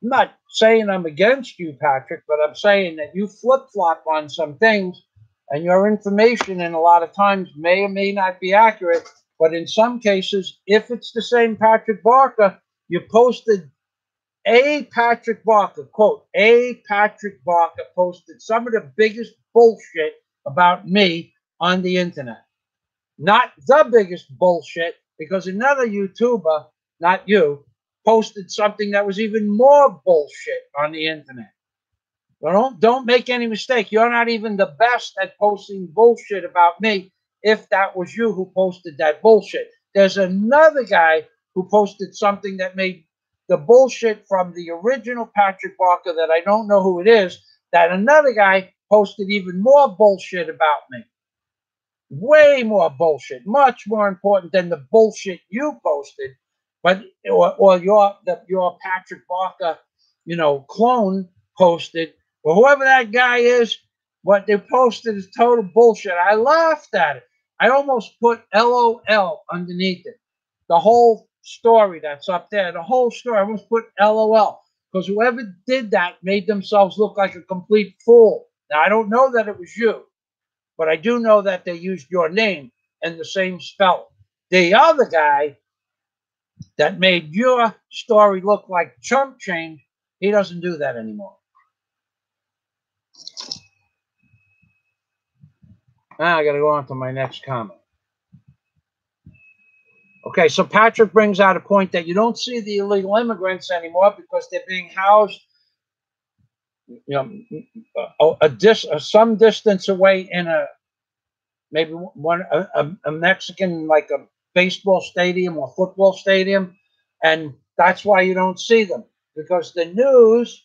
Speaker 1: I'm not saying I'm against you, Patrick, but I'm saying that you flip-flop on some things, and your information in a lot of times may or may not be accurate. But in some cases, if it's the same Patrick Barker, you posted a Patrick Barker, quote, a Patrick Barker posted some of the biggest bullshit about me on the internet. Not the biggest bullshit, because another YouTuber, not you, posted something that was even more bullshit on the internet. Well, don't make any mistake. You're not even the best at posting bullshit about me if that was you who posted that bullshit. There's another guy who posted something that made the bullshit from the original Patrick Barker that I don't know who it is, that another guy posted even more bullshit about me. Way more bullshit, much more important than the bullshit you posted, but or your Patrick Barker, clone posted, or whoever that guy is. What they posted is total bullshit. I laughed at it. I almost put LOL underneath it. The whole story that's up there, the whole story, I almost put LOL, because whoever did that made themselves look like a complete fool. Now I don't know that it was you, but I do know that they used your name and the same spelling. The other guy that made your story look like chump change, he doesn't do that anymore. Now I got to go on to my next comment. Okay, so Patrick brings out a point that you don't see the illegal immigrants anymore because they're being housed, some distance away in maybe a Mexican, like a baseball stadium or football stadium, and that's why you don't see them, because the news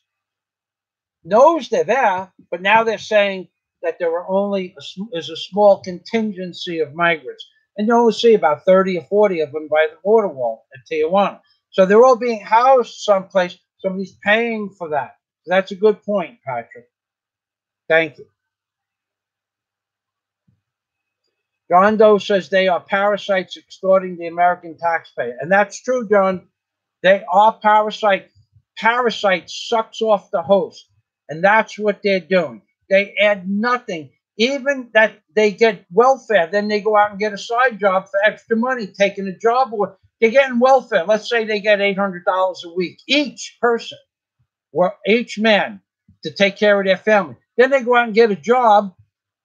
Speaker 1: knows they're there, but now they're saying that there are only is a small contingency of migrants, and you only see about 30 or 40 of them by the border wall at Tijuana. So they're all being housed someplace. Somebody's paying for that. So that's a good point, Patrick. Thank you. John Doe says they are parasites extorting the American taxpayer. And that's true, John. They are parasites. Parasite sucks off the host. And that's what they're doing. They add nothing. Even that they get welfare, then they go out and get a side job for extra money, taking a job, or they're getting welfare. Let's say they get $800 a week, each person, or each man, to take care of their family. Then they go out and get a job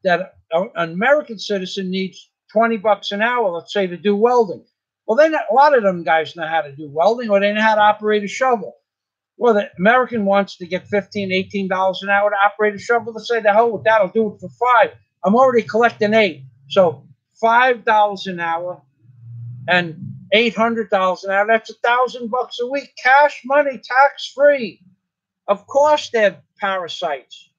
Speaker 1: that an American citizen needs $20 an hour, let's say, to do welding. Well, then a lot of them guys know how to do welding, or they know how to operate a shovel. Well, the American wants to get $15, $18 an hour to operate a shovel. Let's say, the hell with that, I'll do it for $5. I'm already collecting $8. So $5 an hour and $800 an hour, that's $1,000 a week. Cash money, tax-free. Of course they're parasites.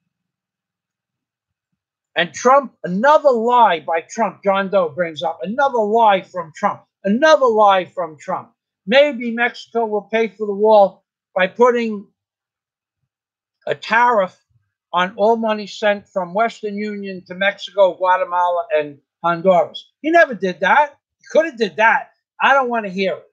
Speaker 1: And Trump, another lie by Trump, John Doe brings up, another lie from Trump, another lie from Trump. Maybe Mexico will pay for the wall by putting a tariff on all money sent from Western Union to Mexico, Guatemala, and Honduras. He never did that. He could have did that. I don't want to hear it.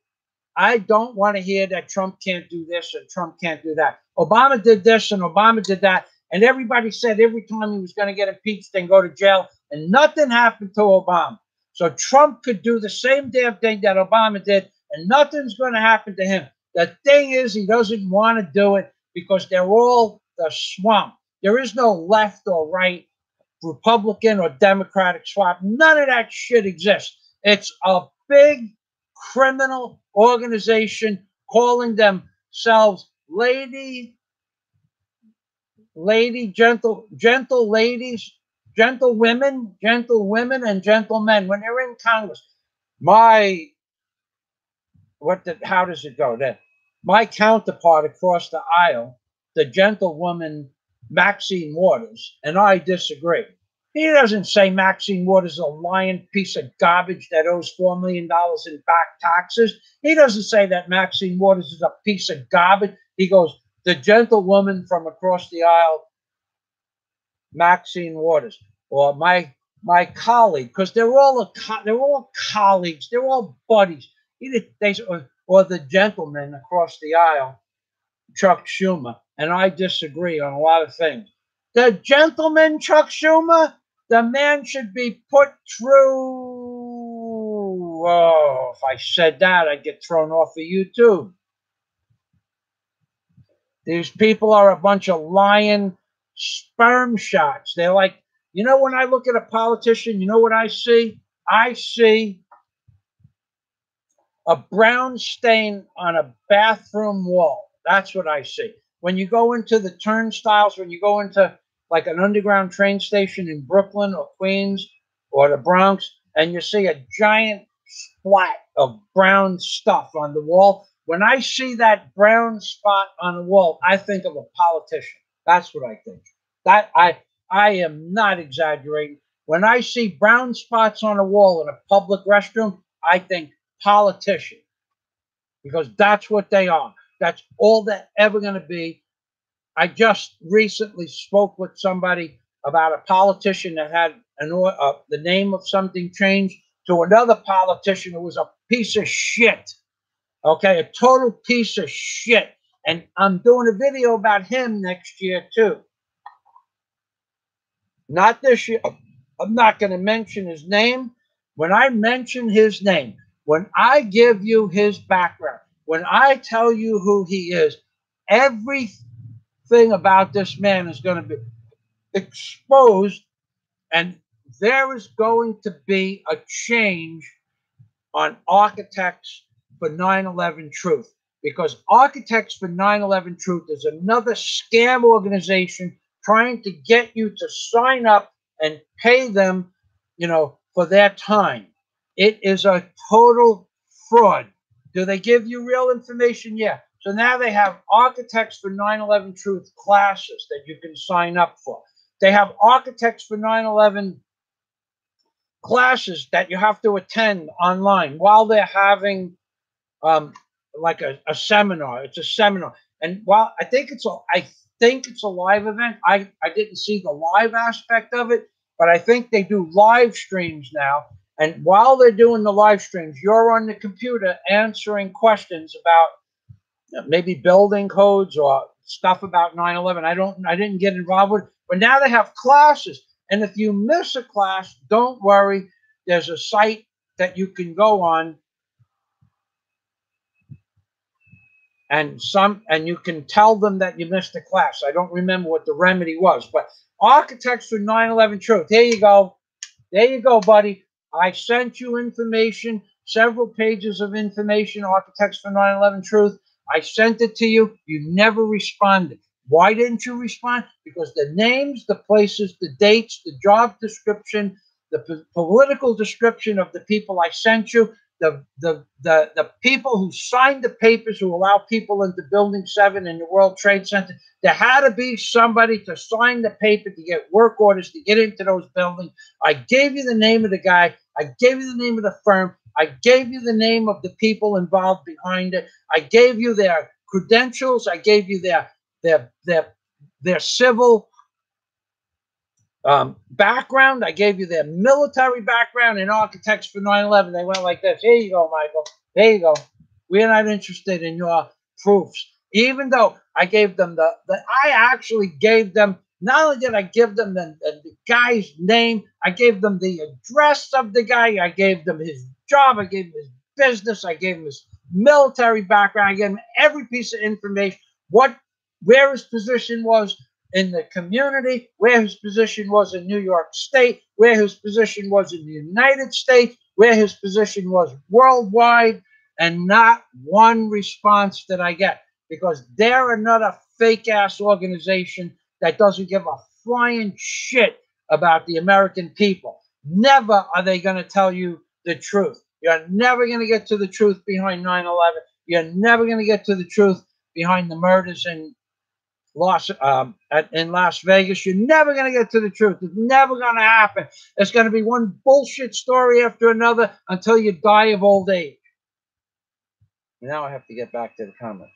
Speaker 1: I don't want to hear that Trump can't do this and Trump can't do that. Obama did this and Obama did that. And everybody said every time he was going to get impeached and go to jail, and nothing happened to Obama. So Trump could do the same damn thing that Obama did, and nothing's going to happen to him. The thing is, he doesn't want to do it because they're all the swamp. There is no left or right, Republican or Democratic swamp. None of that shit exists. It's a big criminal organization calling themselves gentle ladies, gentle women, and gentlemen. When they're in Congress, how does it go? My counterpart across the aisle, the gentlewoman Maxine Waters, and I disagree. He doesn't say Maxine Waters is a lying piece of garbage that owes $4 million in back taxes. He doesn't say that Maxine Waters is a piece of garbage. He goes, the gentlewoman from across the aisle, Maxine Waters, or my colleague, because they're all colleagues, they're all buddies. Or the gentleman across the aisle, Chuck Schumer, and I disagree on a lot of things. The gentleman, Chuck Schumer, the man should be put through. Oh, if I said that, I'd get thrown off of YouTube. These people are a bunch of lying sperm shots. They're like, you know, when I look at a politician, you know what I see? I see a brown stain on a bathroom wall. That's what I see. When you go into the turnstiles, when you go into like an underground train station in Brooklyn or Queens or the Bronx, and you see a giant splat of brown stuff on the wall, when I see that brown spot on the wall, I think of a politician. That's what I think. That I am not exaggerating. When I see brown spots on a wall in a public restroom, I think politician, because that's what they are. That's all they're ever going to be. I just recently spoke with somebody about a politician that had the name of something changed to another politician who was a piece of shit. Okay, a total piece of shit. And I'm doing a video about him next year too. Not this year. I'm not going to mention his name. When I mention his name, when I give you his background, when I tell you who he is, everything about this man is going to be exposed, and there is going to be a change on Architects for 9/11 Truth, because Architects for 9/11 Truth is another scam organization trying to get you to sign up and pay them, you know, for their time. It is a total fraud. Do they give you real information? Yeah. So now they have Architects for 9/11 Truth classes that you can sign up for. They have Architects for 9/11 classes that you have to attend online while they're having like a seminar. It's a seminar. And while I think it's a live event. I didn't see the live aspect of it, but I think they do live streams now. And while they're doing the live streams, you're on the computer answering questions about maybe building codes or stuff about 9/11. I didn't get involved with it, but now they have classes. And if you miss a class, don't worry. There's a site that you can go on, and you can tell them that you missed a class. I don't remember what the remedy was, but Architects for 9/11 Truth. There you go. There you go, buddy. I sent you information, several pages of information, Architects for 9/11 Truth. I sent it to you. You never responded. Why didn't you respond? Because the names, the places, the dates, the job description, the political description of the people I sent you, the people who signed the papers who allow people into Building 7 in the World Trade Center. There had to be somebody to sign the paper to get work orders to get into those buildings. I gave you the name of the guy. I gave you the name of the firm. I gave you the name of the people involved behind it. I gave you their credentials. I gave you their civil background. I gave you their military background and architects for 9/11. They went like this. Here you go, Michael. There you go. We're not interested in your proofs. Even though I gave them I actually gave them, not only did I give them the guy's name, I gave them the address of the guy, I gave them his job, I gave him his business, I gave him his military background, I gave him every piece of information, where his position was in the community, where his position was in New York State, where his position was in the United States, where his position was worldwide, and not one response did I get, because they're another fake-ass organization that doesn't give a flying shit about the American people. Never are they going to tell you the truth. You're never going to get to the truth behind 9/11. You're never going to get to the truth behind the murders in Las Vegas. You're never going to get to the truth. It's never going to happen. It's going to be one bullshit story after another until you die of old age. Now I have to get back to the comments.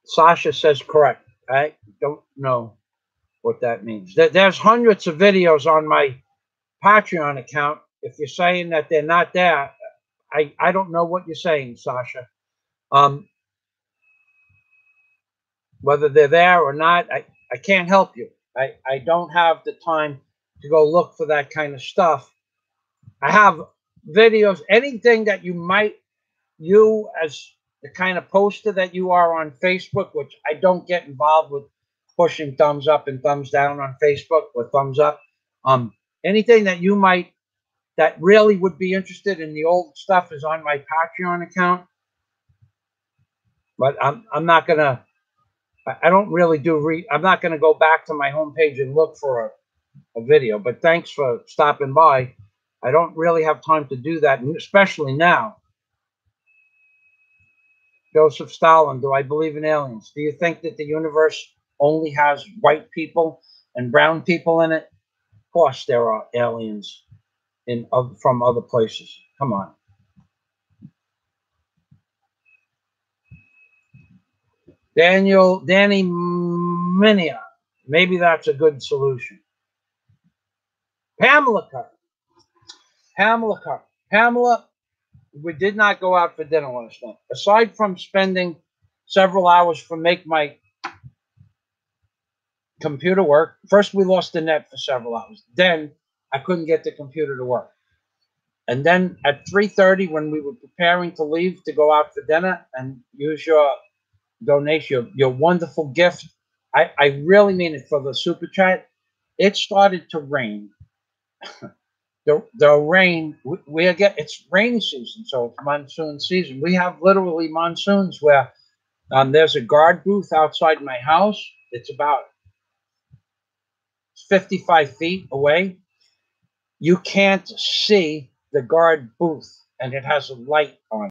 Speaker 1: Sasha says correct. I don't know what that means. There's hundreds of videos on my Patreon account. If you're saying that they're not there, I don't know what you're saying, Sasha. Whether they're there or not, I can't help you. I don't have the time to go look for that kind of stuff. I have videos, anything that you as the kind of poster that you are on Facebook, which I don't get involved with pushing thumbs up and thumbs down on Facebook or thumbs up. Anything that you might, that really would be interested in the old stuff is on my Patreon account. But I'm not going to, I don't really I'm not going to go back to my homepage and look for a video, but thanks for stopping by. I don't really have time to do that, especially now. Joseph Stalin, do I believe in aliens? Do you think that the universe only has white people and brown people in it? Of course there are aliens from other places. Come on. Danny Minia. Maybe that's a good solution. Pamela Carr. Pamela, we did not go out for dinner last night. Aside from spending several hours to make my computer work, first we lost the net for several hours. Then I couldn't get the computer to work. And then at 3:30, when we were preparing to leave to go out for dinner and use your donation, your wonderful gift, I really mean it, for the super chat, it started to rain. The rain, it's rainy season, so it's monsoon season. We have literally monsoons where there's a guard booth outside my house. It's about 55 feet away. You can't see the guard booth, and it has a light on.